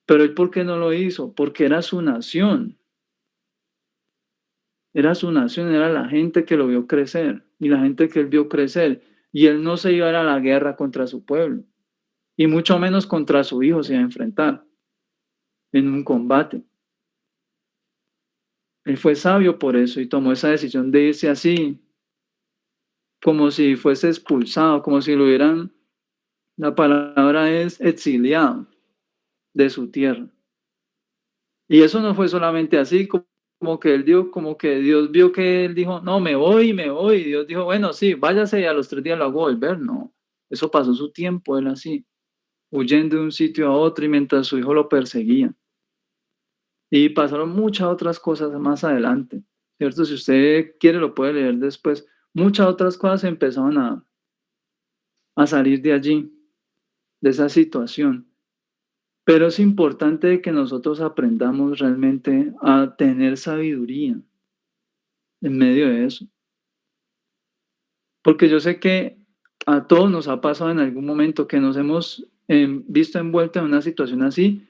Speaker 1: Pero él, ¿por qué no lo hizo? Porque era su nación. Era su nación, era la gente que lo vio crecer y la gente que él vio crecer. Y él no se iba a ir a la guerra contra su pueblo, y mucho menos contra su hijo se iba a enfrentar en un combate. Él fue sabio por eso y tomó esa decisión de irse así, como si fuese expulsado, como si lo hubieran, la palabra es exiliado de su tierra. Y eso no fue solamente así, como que él dijo, como que Dios vio que él dijo, no, me voy, y Dios dijo, bueno, sí, váyase y a los 3 días lo hago volver, no, eso pasó su tiempo, él así, huyendo de un sitio a otro y mientras su hijo lo perseguía. Y pasaron muchas otras cosas más adelante, ¿cierto? Si usted quiere lo puede leer después. Muchas otras cosas empezaron a salir de allí, de esa situación. Pero es importante que nosotros aprendamos realmente a tener sabiduría en medio de eso. Porque yo sé que a todos nos ha pasado en algún momento que nos hemos visto envueltos en una situación así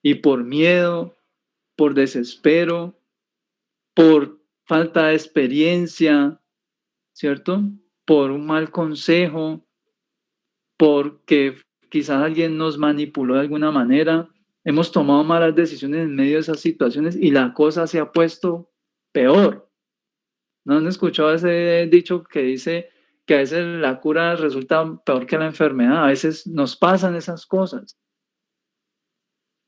Speaker 1: y por miedo, por desespero, por falta de experiencia, ¿cierto? Por un mal consejo, porque quizás alguien nos manipuló de alguna manera, hemos tomado malas decisiones en medio de esas situaciones y la cosa se ha puesto peor. ¿No han escuchado ese dicho que dice que a veces la cura resulta peor que la enfermedad? A veces nos pasan esas cosas,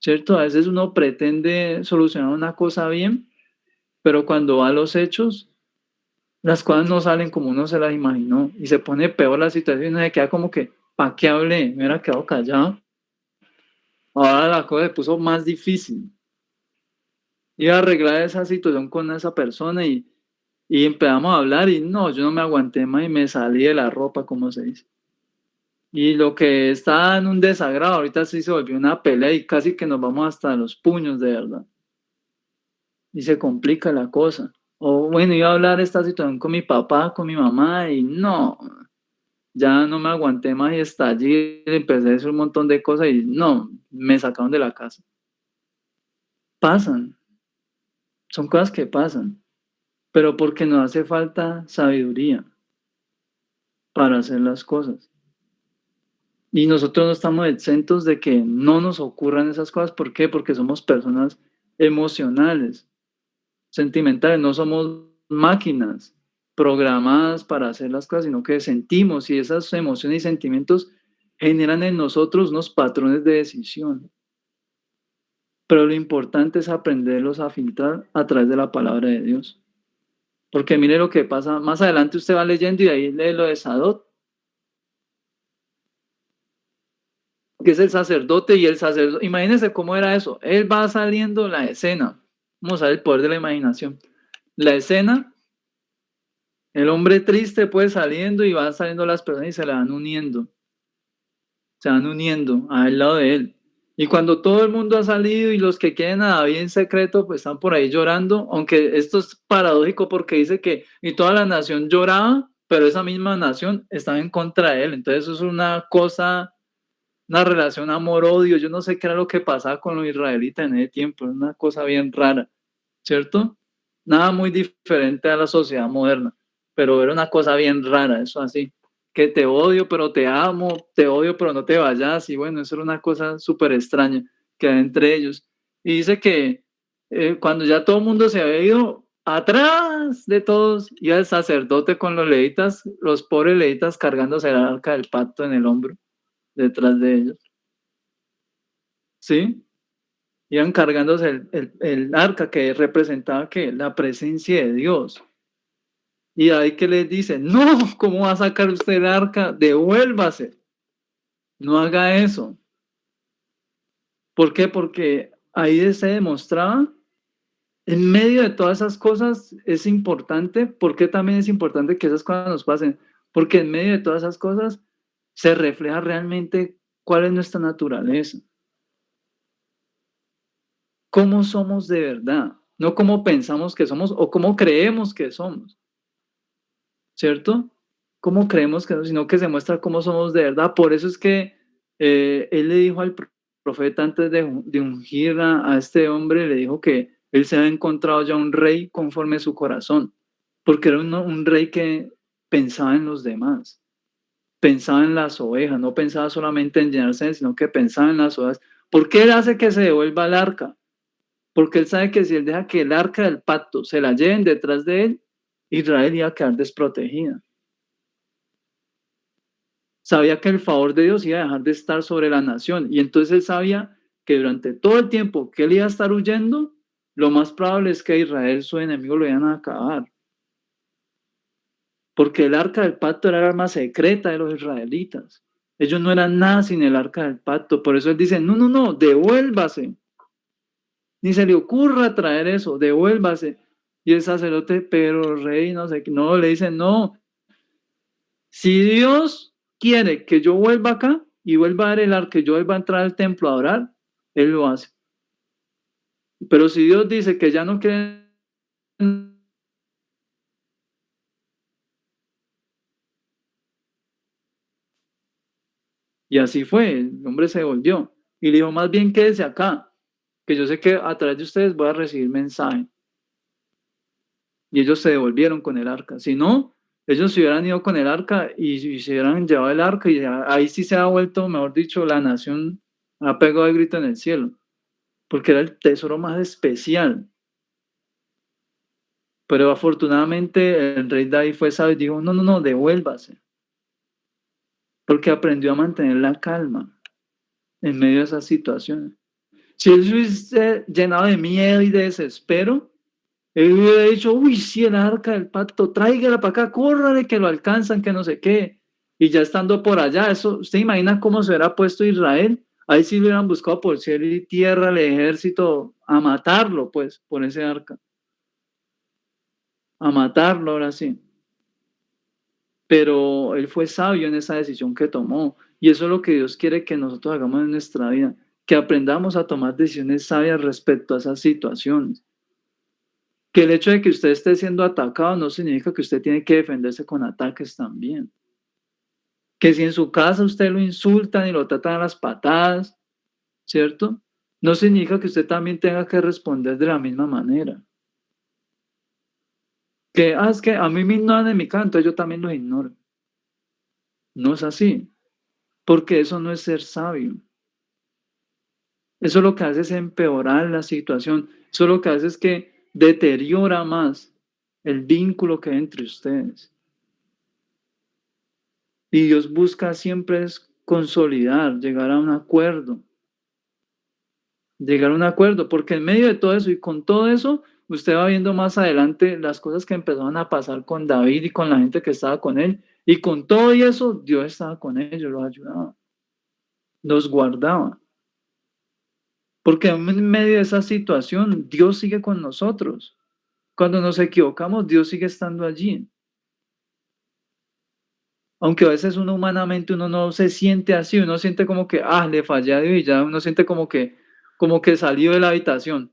Speaker 1: ¿cierto? A veces uno pretende solucionar una cosa bien pero cuando va a los hechos, las cosas no salen como uno se las imaginó y se pone peor la situación y uno se queda como que, ¿para qué hablé? Me hubiera quedado callado. Ahora la cosa se puso más difícil. Iba a arreglar esa situación con esa persona y empezamos a hablar y no, yo no me aguanté más y me salí de la ropa, como se dice. Y lo que estaba en un desagrado, ahorita sí se volvió una pelea y casi que nos vamos hasta los puños, de verdad. Y se complica la cosa. O bueno, iba a hablar esta situación con mi papá, con mi mamá y no, ya no me aguanté más y estallé, empecé a decir un montón de cosas y no, me sacaron de la casa. Pasan, son cosas que pasan, pero porque nos hace falta sabiduría para hacer las cosas. Y nosotros no estamos exentos de que no nos ocurran esas cosas. ¿Por qué? Porque somos personas emocionales, sentimentales, no somos máquinas programadas para hacer las cosas, sino que sentimos y esas emociones y sentimientos generan en nosotros unos patrones de decisión. Pero lo importante es aprenderlos a filtrar a través de la palabra de Dios. Porque mire lo que pasa, más adelante usted va leyendo y ahí lee lo de Sadot, que es el sacerdote y el sacerdote. Imagínense cómo era eso. Él va saliendo la escena. Vamos a ver el poder de la imaginación. La escena, el hombre triste pues saliendo y van saliendo las personas y se le van uniendo. Se van uniendo al lado de él. Y cuando todo el mundo ha salido y los que queden a David en secreto, pues están por ahí llorando, aunque esto es paradójico porque dice que y toda la nación lloraba, pero esa misma nación estaba en contra de él. Entonces eso es una cosa, una relación amor-odio. Yo no sé qué era lo que pasaba con los israelitas en ese tiempo, es una cosa bien rara, ¿cierto? Nada muy diferente a la sociedad moderna, pero era una cosa bien rara, eso así, que te odio pero te amo, te odio pero no te vayas, y bueno, eso era una cosa súper extraña que hay entre ellos. Y dice que cuando ya todo el mundo se había ido, atrás de todos iba el sacerdote con los levitas, los pobres levitas cargándose el arca del pacto en el hombro, detrás de ellos, ¿sí? Iban cargándose el arca que representaba que la presencia de Dios. Y ahí que les dice, no, ¿cómo va a sacar usted el arca? Devuélvase, no haga eso. ¿Por qué? Porque ahí se demostraba, en medio de todas esas cosas es importante, ¿por qué también es importante que esas cosas nos pasen? Porque en medio de todas esas cosas se refleja realmente cuál es nuestra naturaleza, cómo somos de verdad, no cómo pensamos que somos o cómo creemos que somos, ¿cierto? Cómo creemos que no, sino que se muestra cómo somos de verdad. Por eso es que él le dijo al profeta antes de ungir a este hombre, le dijo que él se había encontrado ya un rey conforme a su corazón, porque era un rey que pensaba en los demás, pensaba en las ovejas, no pensaba solamente en llenarse, sino que pensaba en las ovejas. ¿Por qué él hace que se devuelva el arca? Porque él sabe que si él deja que el arca del pacto se la lleven detrás de él, Israel iba a quedar desprotegida. Sabía que el favor de Dios iba a dejar de estar sobre la nación y entonces él sabía que durante todo el tiempo que él iba a estar huyendo, lo más probable es que a Israel, su enemigo, lo iban a acabar. Porque el arca del pacto era el arma secreta de los israelitas. Ellos no eran nada sin el arca del pacto. Por eso él dice, no, no, no, devuélvase. Ni se le ocurra traer eso, devuélvase. Y el sacerdote, pero rey, no sé, no, le dice, no, si Dios quiere que yo vuelva acá y vuelva a dar el arca, que yo vuelva a entrar al templo a orar, Él lo hace. Pero si Dios dice que ya no quiere, y así fue, el hombre se volvió y le dijo, más bien quédese acá, que yo sé que a través de ustedes voy a recibir mensaje. Y ellos se devolvieron con el arca. Si no, ellos se hubieran ido con el arca y se hubieran llevado el arca y ahí sí se ha vuelto, mejor dicho, la nación ha pegado el grito en el cielo, porque era el tesoro más especial. Pero afortunadamente el rey David fue sabio y dijo, no, no, no, devuélvase, porque aprendió a mantener la calma en medio de esas situaciones. Si él se hubiese llenado de miedo y de desespero, Él hubiera dicho, uy, sí, el arca del pacto, tráigala para acá, córrale que lo alcanzan, que no sé qué. Y ya estando por allá, eso, ¿usted imagina cómo se hubiera puesto Israel? Ahí sí lo hubieran buscado por cielo y tierra, el ejército, a matarlo, pues, por ese arca, a matarlo ahora sí. Pero él fue sabio en esa decisión que tomó. Y eso es lo que Dios quiere que nosotros hagamos en nuestra vida, que aprendamos a tomar decisiones sabias respecto a esas situaciones. Que el hecho de que usted esté siendo atacado no significa que usted tiene que defenderse con ataques también. Que si en su casa usted lo insultan y lo tratan a las patadas, ¿cierto? No significa que usted también tenga que responder de la misma manera. Que, es que a mí me ignoran en mi canto, yo también los ignoro. No es así, porque eso no es ser sabio. Eso lo que hace es empeorar la situación. Eso lo que hace es que deteriora más el vínculo que hay entre ustedes. Y Dios busca siempre es consolidar, llegar a un acuerdo, porque en medio de todo eso y con todo eso, usted va viendo más adelante las cosas que empezaron a pasar con David y con la gente que estaba con él, y con todo y eso, Dios estaba con ellos, los ayudaba, los guardaba, porque en medio de esa situación, Dios sigue con nosotros. Cuando nos equivocamos, Dios sigue estando allí. Aunque a veces uno humanamente uno no se siente así, uno siente como que, le fallé a Dios y ya uno siente como que salió de la habitación.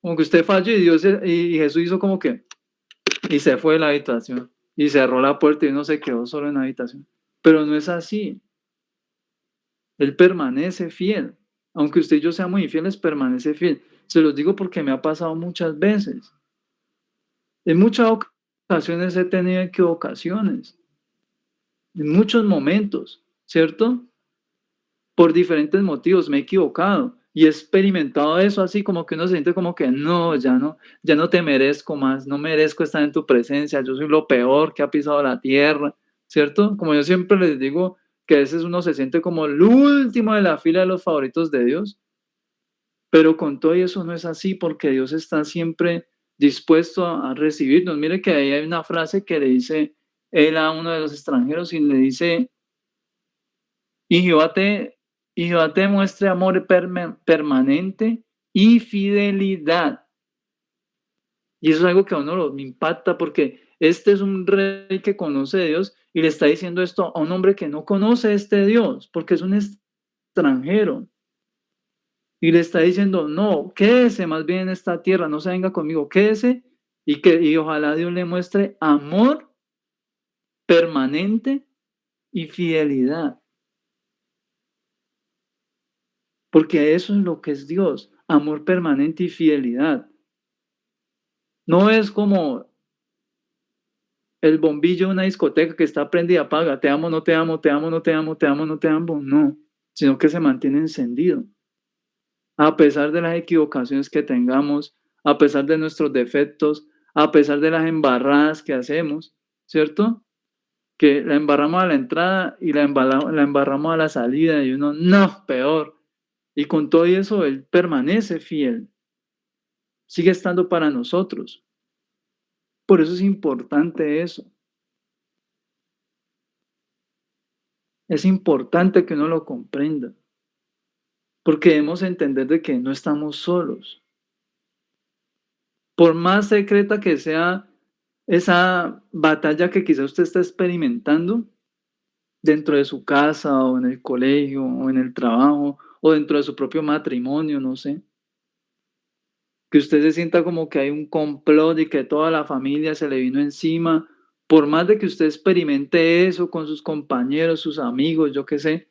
Speaker 1: Como que usted falló y Dios y Jesús hizo como que, y se fue de la habitación y cerró la puerta y uno se quedó solo en la habitación. Pero no es así. Él permanece fiel. Aunque usted y yo seamos infieles, permanece fiel. Se los digo porque me ha pasado muchas veces. En muchas ocasiones he tenido equivocaciones, en muchos momentos, ¿cierto? Por diferentes motivos me he equivocado y he experimentado eso así como que uno se siente como que no, ya no te merezco más, no merezco estar en tu presencia, yo soy lo peor que ha pisado la tierra, ¿cierto? Como yo siempre les digo que a veces uno se siente como el último de la fila de los favoritos de Dios, pero con todo y eso no es así porque Dios está siempre dispuesto a recibirnos. Mire que ahí hay una frase que le dice él a uno de los extranjeros y le dice, y Jehová te, y Jehová te muestre amor permanente y fidelidad. Y eso es algo que a uno lo impacta porque este es un rey que conoce a Dios y le está diciendo esto a un hombre que no conoce a este Dios porque es un extranjero. Y le está diciendo, no, quédese más bien en esta tierra, no se venga conmigo, quédese y ojalá Dios le muestre amor permanente y fidelidad. Porque eso es lo que es Dios, amor permanente y fidelidad. No es como el bombillo de una discoteca que está prendida y apaga, te amo, no te amo, te amo, no te amo, te amo, no te amo, no, sino que se mantiene encendido. A pesar de las equivocaciones que tengamos, a pesar de nuestros defectos, a pesar de las embarradas que hacemos, ¿cierto? Que la embarramos a la entrada y la embarramos a la salida y uno, no, peor. Y con todo eso, Él permanece fiel, sigue estando para nosotros. Por eso es importante eso. Es importante que uno lo comprenda, porque debemos entender de que no estamos solos. Por más secreta que sea esa batalla que quizá usted está experimentando dentro de su casa o en el colegio o en el trabajo o dentro de su propio matrimonio, no sé, que usted se sienta como que hay un complot y que toda la familia se le vino encima, por más de que usted experimente eso con sus compañeros, sus amigos, yo qué sé,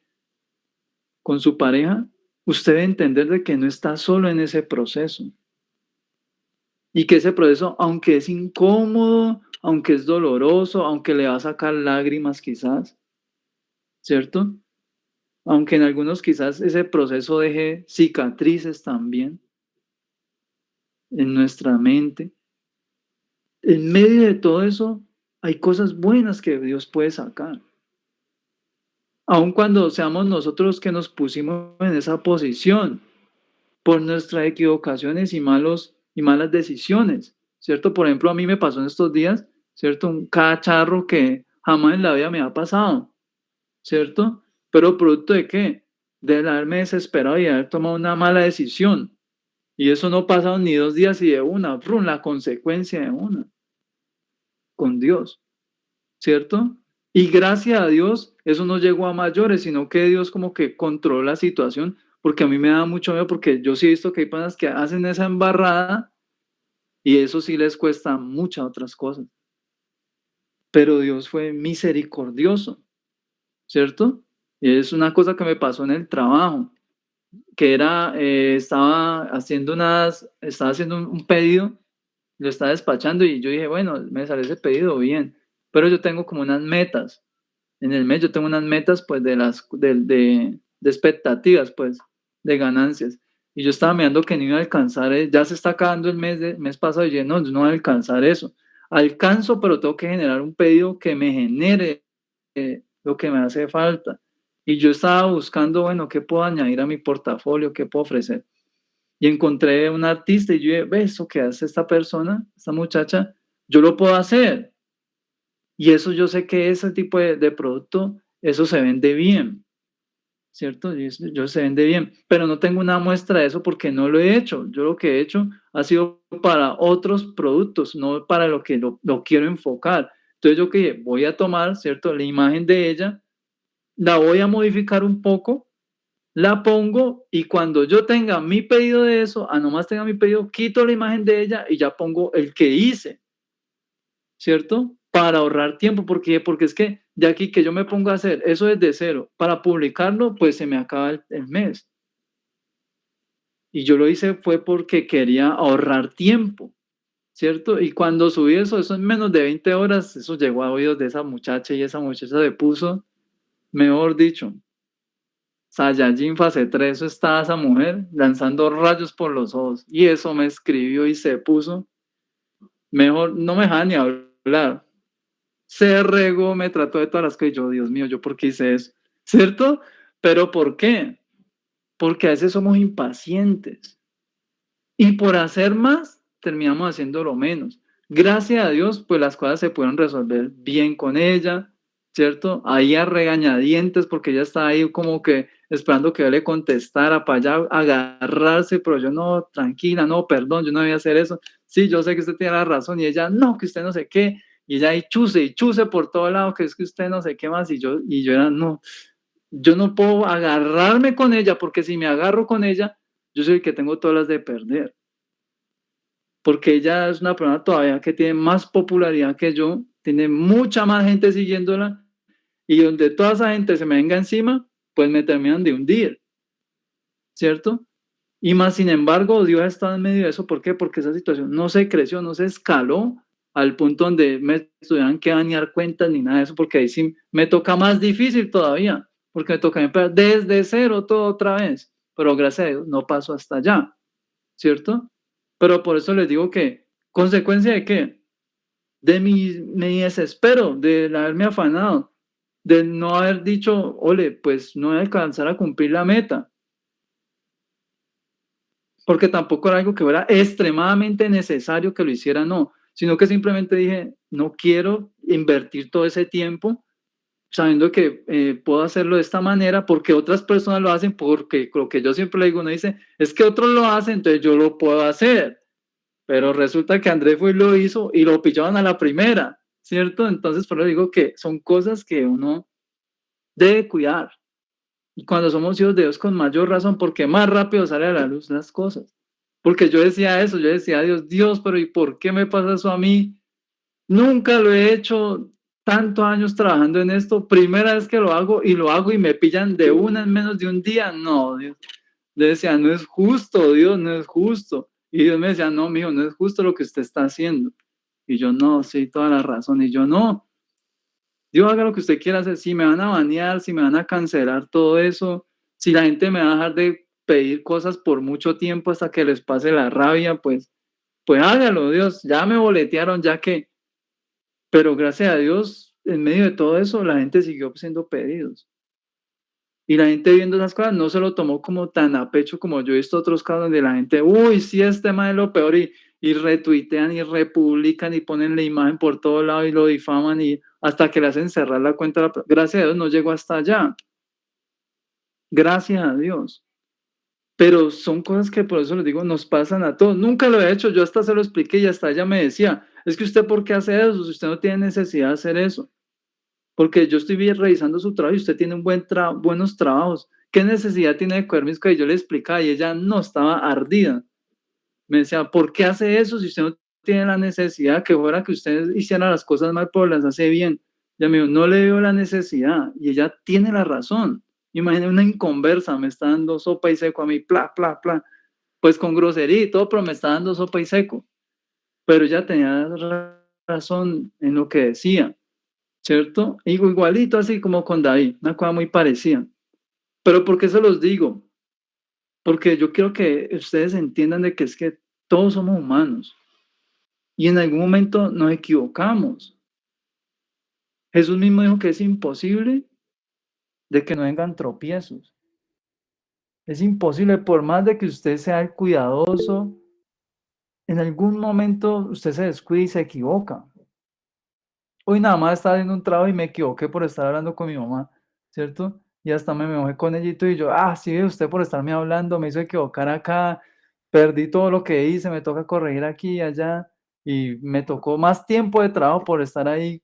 Speaker 1: con su pareja, usted debe entender de que no está solo en ese proceso y que ese proceso, aunque es incómodo, aunque es doloroso, aunque le va a sacar lágrimas quizás, ¿cierto? Aunque en algunos quizás ese proceso deje cicatrices también en nuestra mente. En medio de todo eso hay cosas buenas que Dios puede sacar. Aun cuando seamos nosotros que nos pusimos en esa posición por nuestras equivocaciones y malas decisiones. ¿cierto? Por ejemplo, a mí me pasó en estos días, ¿cierto? Un cacharro que jamás en la vida me ha pasado, ¿cierto? Pero ¿producto de qué? De haberme desesperado y haber tomado una mala decisión. Y eso no pasaron ni 2 días y de una, ¡frum!, la consecuencia de una, con Dios, ¿cierto? Y gracias a Dios, eso no llegó a mayores, sino que Dios como que controló la situación, porque a mí me da mucho miedo, porque yo sí he visto que hay personas que hacen esa embarrada y eso sí les cuesta muchas otras cosas. Pero Dios fue misericordioso, ¿cierto? Y es una cosa que me pasó en el trabajo, que era, estaba haciendo un pedido, lo estaba despachando y yo dije, bueno, me sale ese pedido bien, pero yo tengo como unas metas. En el mes yo tengo unas metas, pues, de expectativas, pues, de ganancias. Y yo estaba mirando que no iba a alcanzar, ya se está acabando el mes pasado, y dije, no, yo no voy a alcanzar eso. Alcanzo, pero tengo que generar un pedido que me genere lo que me hace falta. Y yo estaba buscando, bueno, ¿qué puedo añadir a mi portafolio? ¿Qué puedo ofrecer? Y encontré un artista y yo dije, ve, eso que hace esta persona, esta muchacha, yo lo puedo hacer. Y eso yo sé que ese tipo de producto, eso se vende bien, ¿cierto? Y eso yo se vende bien, pero no tengo una muestra de eso porque no lo he hecho. Yo lo que he hecho ha sido para otros productos, no para lo que lo quiero enfocar. Entonces yo que dije, voy a tomar, ¿cierto? La imagen de ella, la voy a modificar un poco, la pongo y cuando yo tenga mi pedido de eso, nomás tenga mi pedido, quito la imagen de ella y ya pongo el que hice. ¿Cierto? Para ahorrar tiempo, porque es que de aquí que yo me pongo a hacer eso desde cero, para publicarlo, pues se me acaba el mes. Y yo lo hice fue porque quería ahorrar tiempo, ¿cierto? Y cuando subí eso en menos de 20 horas, eso llegó a oídos de esa muchacha y esa muchacha se puso, mejor dicho, Saiyajin fase 3, eso estaba esa mujer lanzando rayos por los ojos. Y eso me escribió y se puso, mejor, no me dejaba ni hablar. Se regó, me trató de todas las cosas y yo, Dios mío, ¿yo por qué hice eso? ¿Cierto? ¿Pero por qué? Porque a veces somos impacientes y por hacer más terminamos haciéndolo menos. Gracias a Dios, pues las cosas se pudieron resolver bien con ella, ¿cierto? Ahí a regañadientes porque ella estaba ahí como que esperando que yo le contestara para allá agarrarse, pero yo no, tranquila, no, perdón, yo no debía hacer eso. Sí, yo sé que usted tiene la razón y ella, no, que usted no sé qué. Y ella ahí chuse y chuse por todo lado, que es que usted no sé qué más. Y yo era, no, yo no puedo agarrarme con ella porque si me agarro con ella, yo soy el que tengo todas las de perder porque ella es una persona todavía que tiene más popularidad que yo, tiene mucha más gente siguiéndola, y donde toda esa gente se me venga encima, pues me terminan de hundir, ¿cierto? Y más sin embargo, Dios ha estado en medio de eso, ¿por qué? Porque esa situación no se creció, no se escaló al punto donde me tuvieran que dañar cuentas ni nada de eso, porque ahí sí me toca más difícil todavía, porque me toca empezar desde cero todo otra vez, pero gracias a Dios no pasó hasta allá, ¿cierto? Pero por eso les digo que, ¿consecuencia de qué? De mi desespero, de haberme afanado, de no haber dicho, ole, pues no voy a alcanzar a cumplir la meta, porque tampoco era algo que fuera extremadamente necesario que lo hiciera, no, sino que simplemente dije, no quiero invertir todo ese tiempo sabiendo que puedo hacerlo de esta manera porque otras personas lo hacen, porque lo que yo siempre le digo, uno dice, es que otros lo hacen, entonces yo lo puedo hacer. Pero resulta que Andrés fue y lo hizo y lo pillaron a la primera, ¿cierto? Entonces, por eso digo que son cosas que uno debe cuidar. Y cuando somos hijos de Dios, con mayor razón, porque más rápido sale a la luz las cosas. Porque yo decía eso, yo decía, Dios, pero ¿y por qué me pasa eso a mí? Nunca lo he hecho, tantos años trabajando en esto, primera vez que lo hago y me pillan de una en menos de un día. No, Dios. Le decía, no es justo, Dios, no es justo. Y Dios me decía, no, mijo, no es justo lo que usted está haciendo. Y yo, no, sí, toda la razón. Y yo, no, Dios haga lo que usted quiera hacer. Si me van a banear, si me van a cancelar todo eso, si la gente me va a dejar de pedir cosas por mucho tiempo hasta que les pase la rabia, pues hágalo, Dios. Ya me boletearon, ya que. Pero gracias a Dios, en medio de todo eso, la gente siguió haciendo pedidos. Y la gente viendo esas cosas no se lo tomó como tan a pecho como yo he visto otros casos donde la gente, uy, sí, este tema es lo peor y retuitean y republican y ponen la imagen por todo lado y lo difaman y hasta que le hacen cerrar la cuenta. Gracias a Dios no llegó hasta allá, gracias a Dios. Pero son cosas que por eso les digo, nos pasan a todos. Nunca lo he hecho, yo hasta se lo expliqué y hasta ella me decía, es que usted por qué hace eso, si usted no tiene necesidad de hacer eso. Porque yo estoy revisando su trabajo y usted tiene un buenos trabajos. ¿Qué necesidad tiene de coger mis cosas? Y yo le explicaba y ella no estaba ardida. Me decía, ¿por qué hace eso si usted no tiene la necesidad? Que fuera que usted hiciera las cosas mal, pero las hace bien. Ya me dijo, no le veo la necesidad. Y ella tiene la razón. Imagínate una inconversa, me está dando sopa y seco a mí, pla, pla, pla. Pues con grosería y todo, pero me está dando sopa y seco. Pero ella tenía razón en lo que decía, ¿cierto? Igualito así como con David, una cosa muy parecida. Pero ¿por qué se los digo? Porque yo quiero que ustedes entiendan de que es que todos somos humanos y en algún momento nos equivocamos. Jesús mismo dijo que es imposible de que no vengan tropiezos. Es imposible, por más de que usted sea el cuidadoso, en algún momento usted se descuida y se equivoca. Hoy nada más estaba haciendo un trabajo y me equivoqué por estar hablando con mi mamá, ¿cierto? Y hasta me enojé con ellito y yo, sí, usted por estarme hablando me hizo equivocar acá, perdí todo lo que hice, me toca corregir aquí y allá, y me tocó más tiempo de trabajo por estar ahí,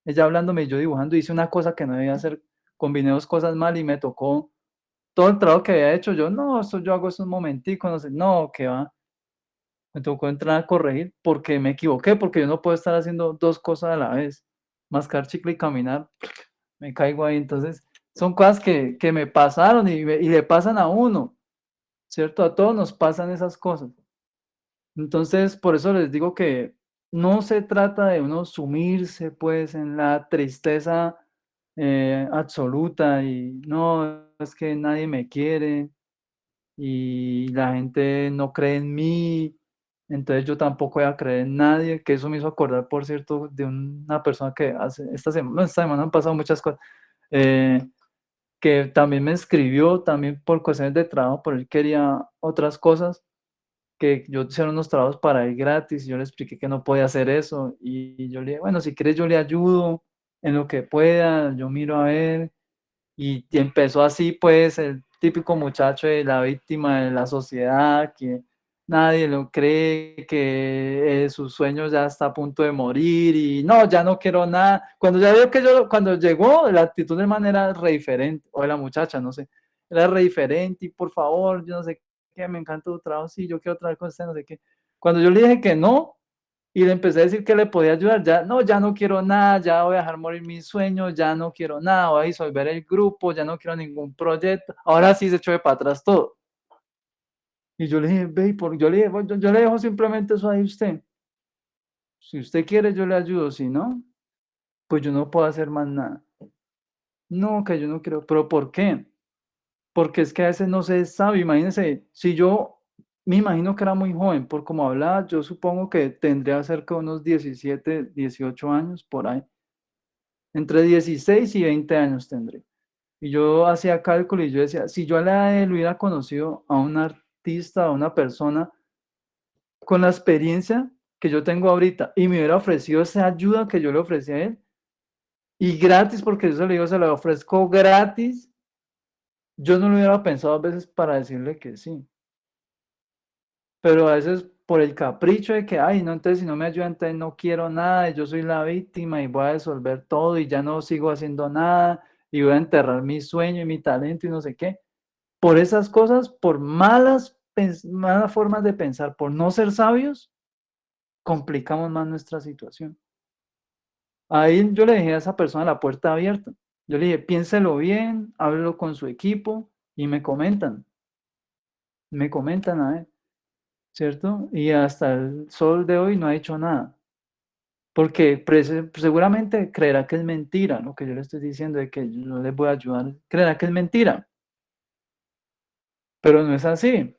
Speaker 1: ella hablándome y yo dibujando, hice una cosa que no debía hacer, combiné dos cosas mal y me tocó todo el trabajo que había hecho, yo, no, eso yo hago eso un momentico, no sé, no, que va. Me tocó entrar a corregir porque me equivoqué, porque yo no puedo estar haciendo 2 cosas a la vez, mascar chicle y caminar, me caigo ahí. Entonces, son cosas que me pasaron y le pasan a uno, ¿cierto? A todos nos pasan esas cosas. Entonces, por eso les digo que no se trata de uno sumirse, pues, en la tristeza, absoluta y no, es que nadie me quiere, y la gente no cree en mí, entonces yo tampoco voy a creer en nadie, que eso me hizo acordar, por cierto, de una persona que hace esta semana han pasado muchas cosas, eh, que también me escribió, también por cuestiones de trabajo, pero él quería otras cosas, que yo hiciera unos trabajos para él gratis, y yo le expliqué que no podía hacer eso, y yo le dije, bueno, si quieres yo le ayudo en lo que pueda, yo miro a ver, y empezó así, pues, el típico muchacho de la víctima de la sociedad, que nadie lo cree, que su sueño ya está a punto de morir y no, ya no quiero nada. Cuando ya vio que cuando llegó, la actitud del man era re diferente, o de la muchacha, no sé, era re diferente y por favor, yo no sé qué, me encanta tu trabajo, sí, yo quiero trabajar con usted, no sé qué. Cuando yo le dije que no, y le empecé a decir que le podía ayudar, ya no quiero nada, ya voy a dejar morir mis sueños, ya no quiero nada, voy a disolver el grupo, ya no quiero ningún proyecto. Ahora sí se echó de para atrás todo. Y yo le dije, ve, yo le dije, "Bueno, yo le dejo simplemente eso ahí a usted. Si usted quiere, yo le ayudo, si no, pues yo no puedo hacer más nada. No, que yo no quiero, pero ¿por qué? Porque es que a veces no se sabe, imagínese, si yo me imagino que era muy joven, por como hablaba, yo supongo que tendría cerca de unos 17, 18 años por ahí. Entre 16 y 20 años tendré. Y yo hacía cálculo y yo decía, si yo a la edad de él hubiera conocido a un artista, a una persona con la experiencia que yo tengo ahorita y me hubiera ofrecido esa ayuda que yo le ofrecí a él y gratis, porque yo se lo digo, se lo ofrezco gratis, yo no lo hubiera pensado a veces para decirle que sí. Pero a veces por el capricho de que, ay, no, entonces si no me ayudan, entonces no quiero nada, y yo soy la víctima y voy a resolver todo y ya no sigo haciendo nada y voy a enterrar mi sueño y mi talento y no sé qué. Por esas cosas, por malas formas de pensar, por no ser sabios, complicamos más nuestra situación. Ahí yo le dejé a esa persona la puerta abierta. Yo le dije, piénselo bien, háblelo con su equipo y me comentan a ver, ¿cierto? Y hasta el sol de hoy no ha hecho nada. Porque seguramente creerá que es mentira lo que yo le estoy diciendo de que yo no les voy a ayudar. Creerá que es mentira, pero no es así.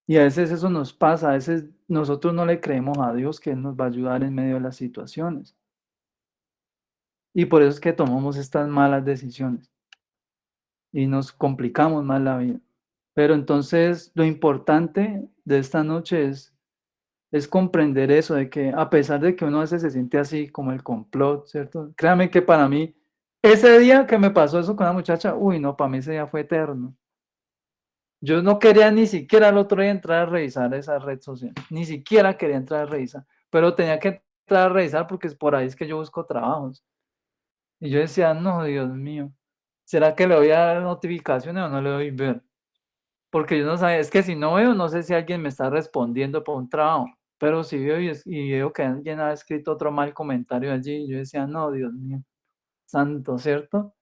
Speaker 1: Y a veces eso nos pasa, a veces nosotros no le creemos a Dios que Él nos va a ayudar en medio de las situaciones. Y por eso es que tomamos estas malas decisiones y nos complicamos más la vida. Pero entonces lo importante de esta noche es es comprender eso, de que a pesar de que uno a veces se siente así como el complot, ¿cierto? Créame que para mí, ese día que me pasó eso con la muchacha, uy, no, para mí ese día fue eterno. Yo no quería ni siquiera el otro día entrar a revisar esa red social, ni siquiera quería entrar a revisar, pero tenía que entrar a revisar porque es por ahí es que yo busco trabajos. Y yo decía, no, Dios mío, ¿será que le doy a dar notificaciones o no le doy ver? Porque yo no sabía, es que si no veo, no sé si alguien me está respondiendo por un trabajo, pero si veo y veo que alguien ha escrito otro mal comentario allí, y yo decía, no, Dios mío, santo, ¿cierto?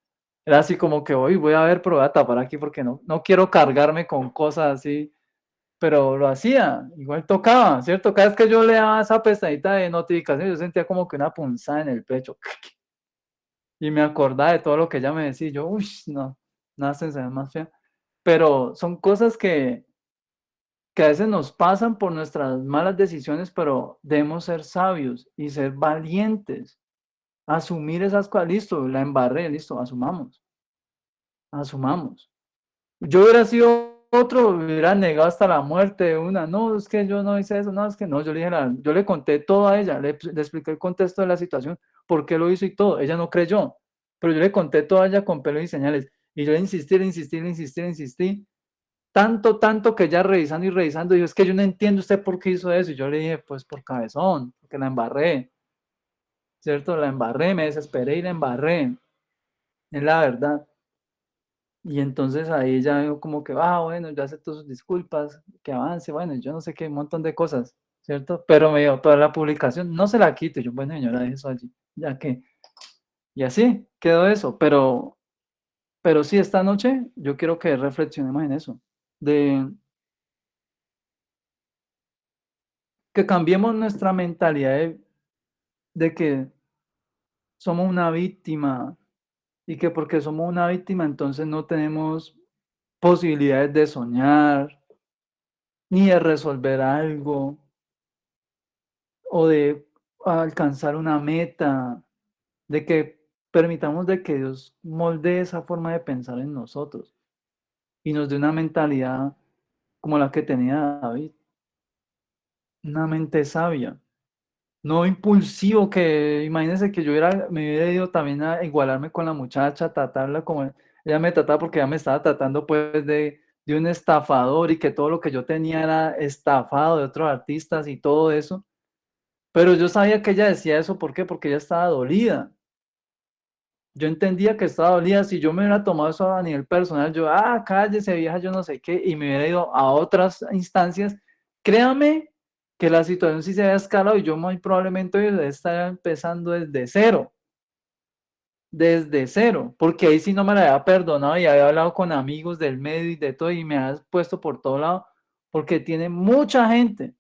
Speaker 1: Era así como que hoy voy a ver, pero voy a tapar aquí porque no quiero cargarme con cosas así, pero lo hacía, igual tocaba, ¿cierto? Cada vez que yo le daba esa pestañita de notificación, yo sentía como que una punzada en el pecho y me acordaba de todo lo que ella me decía, y yo, uy, no, nada sensación más fea. Pero son cosas que a veces nos pasan por nuestras malas decisiones, pero debemos ser sabios y ser valientes, asumir esas cosas, listo, la embarré, listo, asumamos, asumamos. Yo hubiera sido otro, hubiera negado hasta la muerte de una, no, es que yo no hice eso, no, es que no, yo le dije, yo le conté todo a ella, le expliqué el contexto de la situación, por qué lo hizo y todo, ella no creyó, pero yo le conté todo a ella con pelo y señales, y yo le insistí, le insistí, le insistí, le insistí, tanto, tanto que ya revisando y revisando, dijo, es que yo no entiendo usted por qué hizo eso. Y yo le dije, pues por cabezón, porque la embarré, ¿cierto? La embarré, me desesperé y la embarré, es la verdad. Y entonces ahí ella dijo como que, bueno, ya acepto sus disculpas, que avance, bueno, yo no sé qué, un montón de cosas, ¿cierto? Pero me dio toda la publicación, no se la quito. Y yo, bueno, señora, deje eso allí, ya que, y así quedó eso. Pero sí, esta noche yo quiero que reflexionemos en eso, de que cambiemos nuestra mentalidad de que somos una víctima y que porque somos una víctima entonces no tenemos posibilidades de soñar, ni de resolver algo o de alcanzar una meta, de que permitamos de que Dios moldee esa forma de pensar en nosotros y nos dé una mentalidad como la que tenía David, una mente sabia. No impulsivo, que imagínense que me hubiera ido también a igualarme con la muchacha, tratarla como ella me trataba, porque ella me estaba tratando pues de un estafador y que todo lo que yo tenía era estafado de otros artistas y todo eso. Pero yo sabía que ella decía eso, ¿por qué? Porque ella estaba dolida. Yo entendía que estaba dolida. Si yo me hubiera tomado eso a nivel personal, yo, cállese vieja, yo no sé qué, y me hubiera ido a otras instancias, créame que la situación sí se había escalado y yo muy probablemente hoy estaría empezando desde cero, porque ahí sí no me la había perdonado y había hablado con amigos del medio y de todo y me has puesto por todo lado, porque tiene mucha gente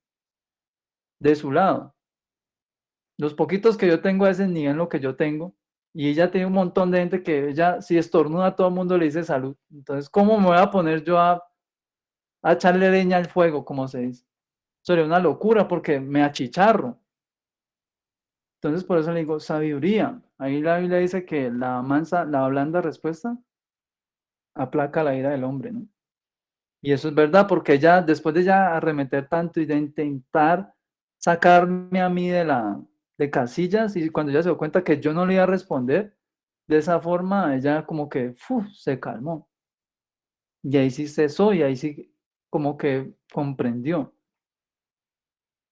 Speaker 1: de su lado. Los poquitos que yo tengo a ese nivel, lo que yo tengo, y ella tiene un montón de gente que ella, si estornuda, a todo el mundo le dice salud. Entonces, ¿cómo me voy a poner yo a echarle leña al fuego, como se dice? Sería una locura porque me achicharro. Entonces, por eso le digo sabiduría. Ahí la Biblia dice que la blanda respuesta aplaca la ira del hombre, ¿no? Y eso es verdad, porque ya después de ya arremeter tanto y de intentar sacarme a mí de casillas, y cuando ella se dio cuenta que yo no le iba a responder de esa forma, ella como que se calmó. Y ahí sí cesó y ahí sí como que comprendió.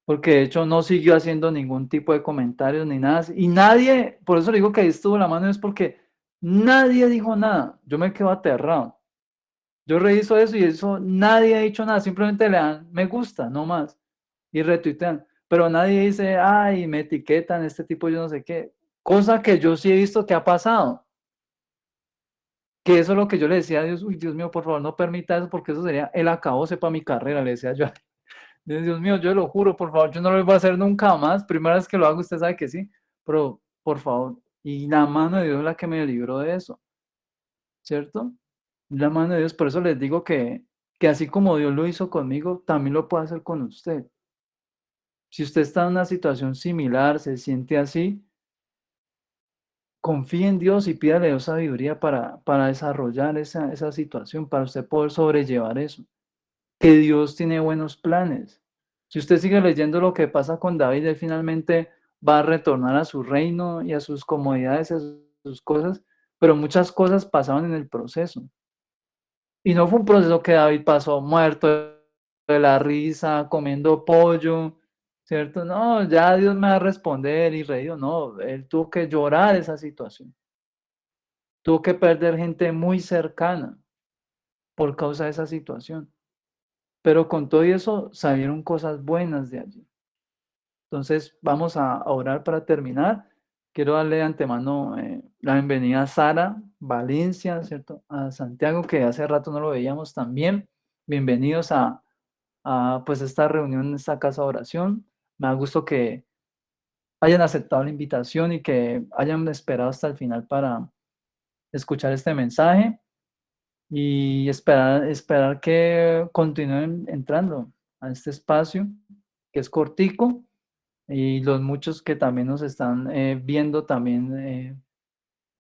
Speaker 1: Porque de hecho no siguió haciendo ningún tipo de comentarios ni nada. Y nadie, por eso le digo que ahí estuvo la mano, es porque nadie dijo nada. Yo me quedo aterrado. Yo reviso eso y eso nadie ha dicho nada, simplemente le dan me gusta, no más, y retuitean, pero nadie dice, ay, me etiquetan este tipo, yo no sé qué, cosa que yo sí he visto que ha pasado, que eso es lo que yo le decía a Dios, uy, Dios mío, por favor, no permita eso, porque eso sería el acabose para mi carrera, le decía yo, Dios mío, yo lo juro, por favor, yo no lo voy a hacer nunca más, primera vez que lo hago, usted sabe que sí, pero por favor, y la mano de Dios es la que me libró de eso, ¿cierto? La mano de Dios, por eso les digo que así como Dios lo hizo conmigo, también lo puede hacer con usted. Si usted está en una situación similar, se siente así, confíe en Dios y pídale a Dios sabiduría para desarrollar esa situación, para usted poder sobrellevar eso. Que Dios tiene buenos planes, Si usted sigue leyendo lo que pasa con David, él finalmente va a retornar a su reino y a sus comodidades, a sus cosas, pero muchas cosas pasaron en el proceso. Y no fue un proceso que David pasó muerto de la risa, comiendo pollo, ¿cierto? No, ya Dios me va a responder y reír. No, él tuvo que llorar esa situación. Tuvo que perder gente muy cercana por causa de esa situación. Pero con todo y eso salieron cosas buenas de allí. Entonces, vamos a orar para terminar. Quiero darle de antemano la bienvenida a Sara Valencia, ¿cierto? A Santiago, que hace rato no lo veíamos también. Bienvenidos a pues esta reunión, esta casa de oración. Me da gusto que hayan aceptado la invitación y que hayan esperado hasta el final para escuchar este mensaje y esperar que continúen entrando a este espacio, que es cortico, y los muchos que también nos están viendo también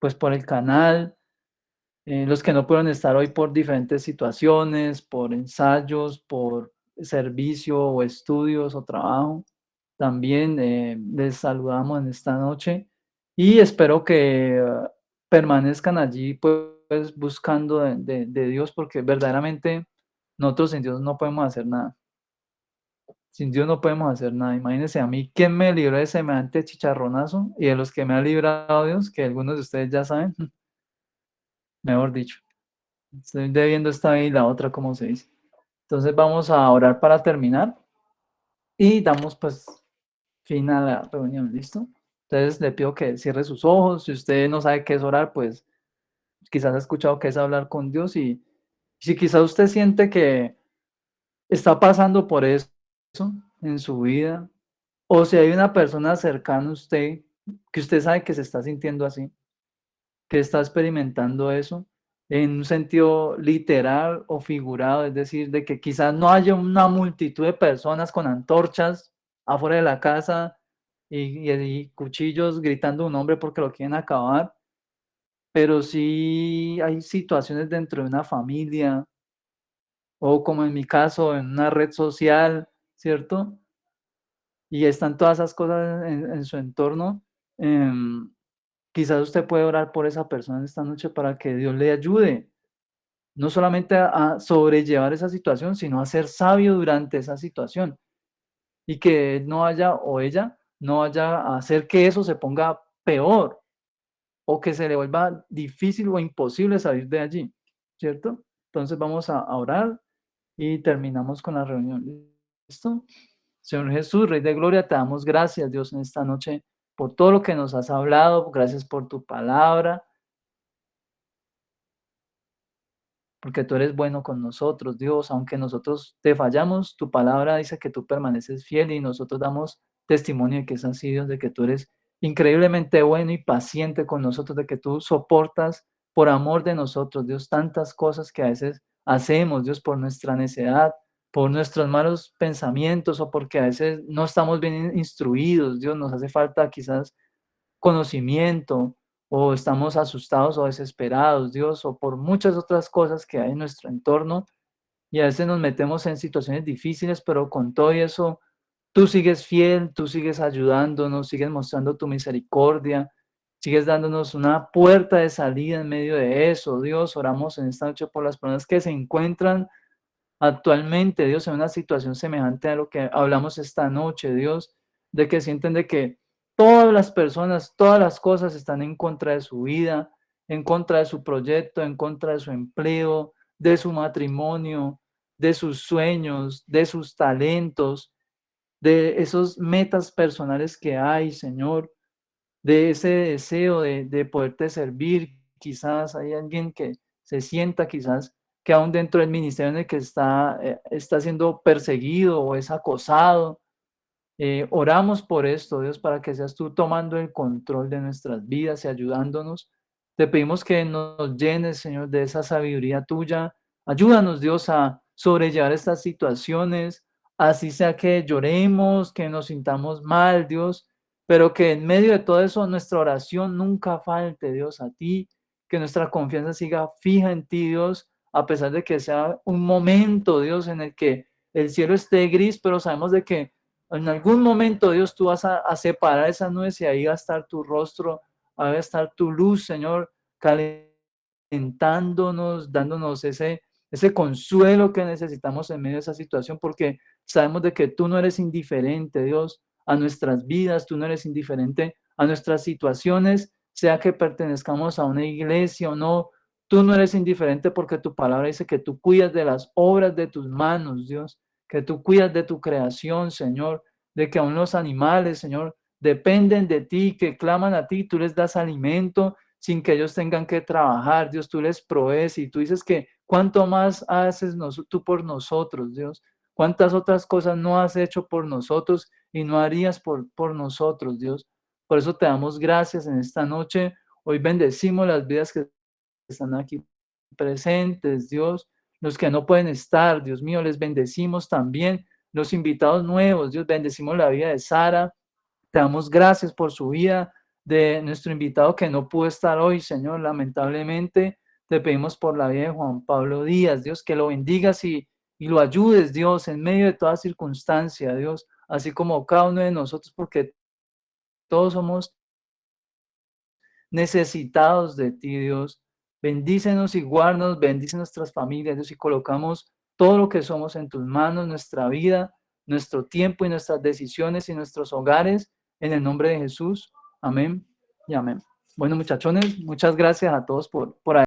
Speaker 1: pues por el canal, los que no pudieron estar hoy por diferentes situaciones, por ensayos, por servicio o estudios o trabajo. También les saludamos en esta noche y espero que permanezcan allí pues buscando de Dios, porque verdaderamente nosotros sin Dios no podemos hacer nada. Sin Dios no podemos hacer nada. Imagínense a mí, ¿quién me libró de semejante chicharronazo? Y de los que me ha librado Dios, que algunos de ustedes ya saben, mejor dicho, estoy debiendo esta y la otra, como se dice. Entonces vamos a orar para terminar y damos pues fin a la reunión, ¿listo? Entonces le pido que cierre sus ojos. Si usted no sabe qué es orar, pues quizás ha escuchado que es hablar con Dios y si quizás usted siente que está pasando por eso en su vida, o si hay una persona cercana a usted que usted sabe que se está sintiendo así, que está experimentando eso en un sentido literal o figurado, es decir, de que quizás no haya una multitud de personas con antorchas afuera de la casa y cuchillos gritando un nombre porque lo quieren acabar, pero sí hay situaciones dentro de una familia o como en mi caso, en una red social, ¿cierto? Y están todas esas cosas en su entorno. em, Quizás usted puede orar por esa persona esta noche para que Dios le ayude, no solamente a sobrellevar esa situación, sino a ser sabio durante esa situación y que él no vaya o ella no vaya a hacer que eso se ponga peor o que se le vuelva difícil o imposible salir de allí, ¿cierto? Entonces vamos a orar y terminamos con la reunión. ¿Listo? Señor Jesús, Rey de Gloria, te damos gracias, Dios, en esta noche por todo lo que nos has hablado. Gracias por tu palabra, porque tú eres bueno con nosotros, Dios. Aunque nosotros te fallamos, tu palabra dice que tú permaneces fiel y nosotros damos testimonio de que es así, Dios, de que tú eres increíblemente bueno y paciente con nosotros, de que tú soportas por amor de nosotros, Dios, tantas cosas que a veces hacemos, Dios, por nuestra necedad, por nuestros malos pensamientos o porque a veces no estamos bien instruidos, Dios, nos hace falta quizás conocimiento, o estamos asustados o desesperados, Dios, o por muchas otras cosas que hay en nuestro entorno, y a veces nos metemos en situaciones difíciles, pero con todo y eso, tú sigues fiel, tú sigues ayudándonos, sigues mostrando tu misericordia, sigues dándonos una puerta de salida en medio de eso, Dios. Oramos en esta noche por las personas que se encuentran actualmente, Dios, en una situación semejante a lo que hablamos esta noche, Dios, de que sienten de que todas las personas, todas las cosas están en contra de su vida, en contra de su proyecto, en contra de su empleo, de su matrimonio, de sus sueños, de sus talentos, de esos metas personales que hay, Señor, de ese deseo de poderte servir. Quizás hay alguien que se sienta quizás que aún dentro del ministerio en el que está siendo perseguido o es acosado. Oramos por esto, Dios, para que seas tú tomando el control de nuestras vidas y ayudándonos. Te pedimos que nos llenes, Señor, de esa sabiduría tuya. Ayúdanos, Dios, a sobrellevar estas situaciones, así sea que lloremos, que nos sintamos mal, Dios, pero que en medio de todo eso nuestra oración nunca falte, Dios, a ti, que nuestra confianza siga fija en ti, Dios, a pesar de que sea un momento, Dios, en el que el cielo esté gris, pero sabemos de que en algún momento, Dios, tú vas a separar esas nubes y ahí va a estar tu rostro, ahí va a estar tu luz, Señor, calentándonos, dándonos ese consuelo que necesitamos en medio de esa situación, porque sabemos de que tú no eres indiferente, Dios, a nuestras vidas, tú no eres indiferente a nuestras situaciones, sea que pertenezcamos a una iglesia o no, tú no eres indiferente porque tu palabra dice que tú cuidas de las obras de tus manos, Dios, que tú cuidas de tu creación, Señor, de que aún los animales, Señor, dependen de ti, que claman a ti, tú les das alimento sin que ellos tengan que trabajar, Dios, tú les provees y tú dices que cuánto más haces tú por nosotros, Dios, cuántas otras cosas no has hecho por nosotros y no harías por nosotros, Dios. Por eso te damos gracias en esta noche. Hoy bendecimos las vidas que están aquí presentes, Dios. Los que no pueden estar, Dios mío, les bendecimos también. Los invitados nuevos, Dios, bendecimos la vida de Sara. Te damos gracias por su vida, de nuestro invitado que no pudo estar hoy, Señor, lamentablemente. Te pedimos por la vida de Juan Pablo Díaz, Dios, que lo bendigas y lo ayudes, Dios, en medio de toda circunstancia, Dios, así como cada uno de nosotros, porque todos somos necesitados de ti, Dios. Bendícenos y guárdanos, bendice nuestras familias, Dios, y colocamos todo lo que somos en tus manos, nuestra vida, nuestro tiempo y nuestras decisiones y nuestros hogares, en el nombre de Jesús. Amén y amén. Bueno, muchachones, muchas gracias a todos por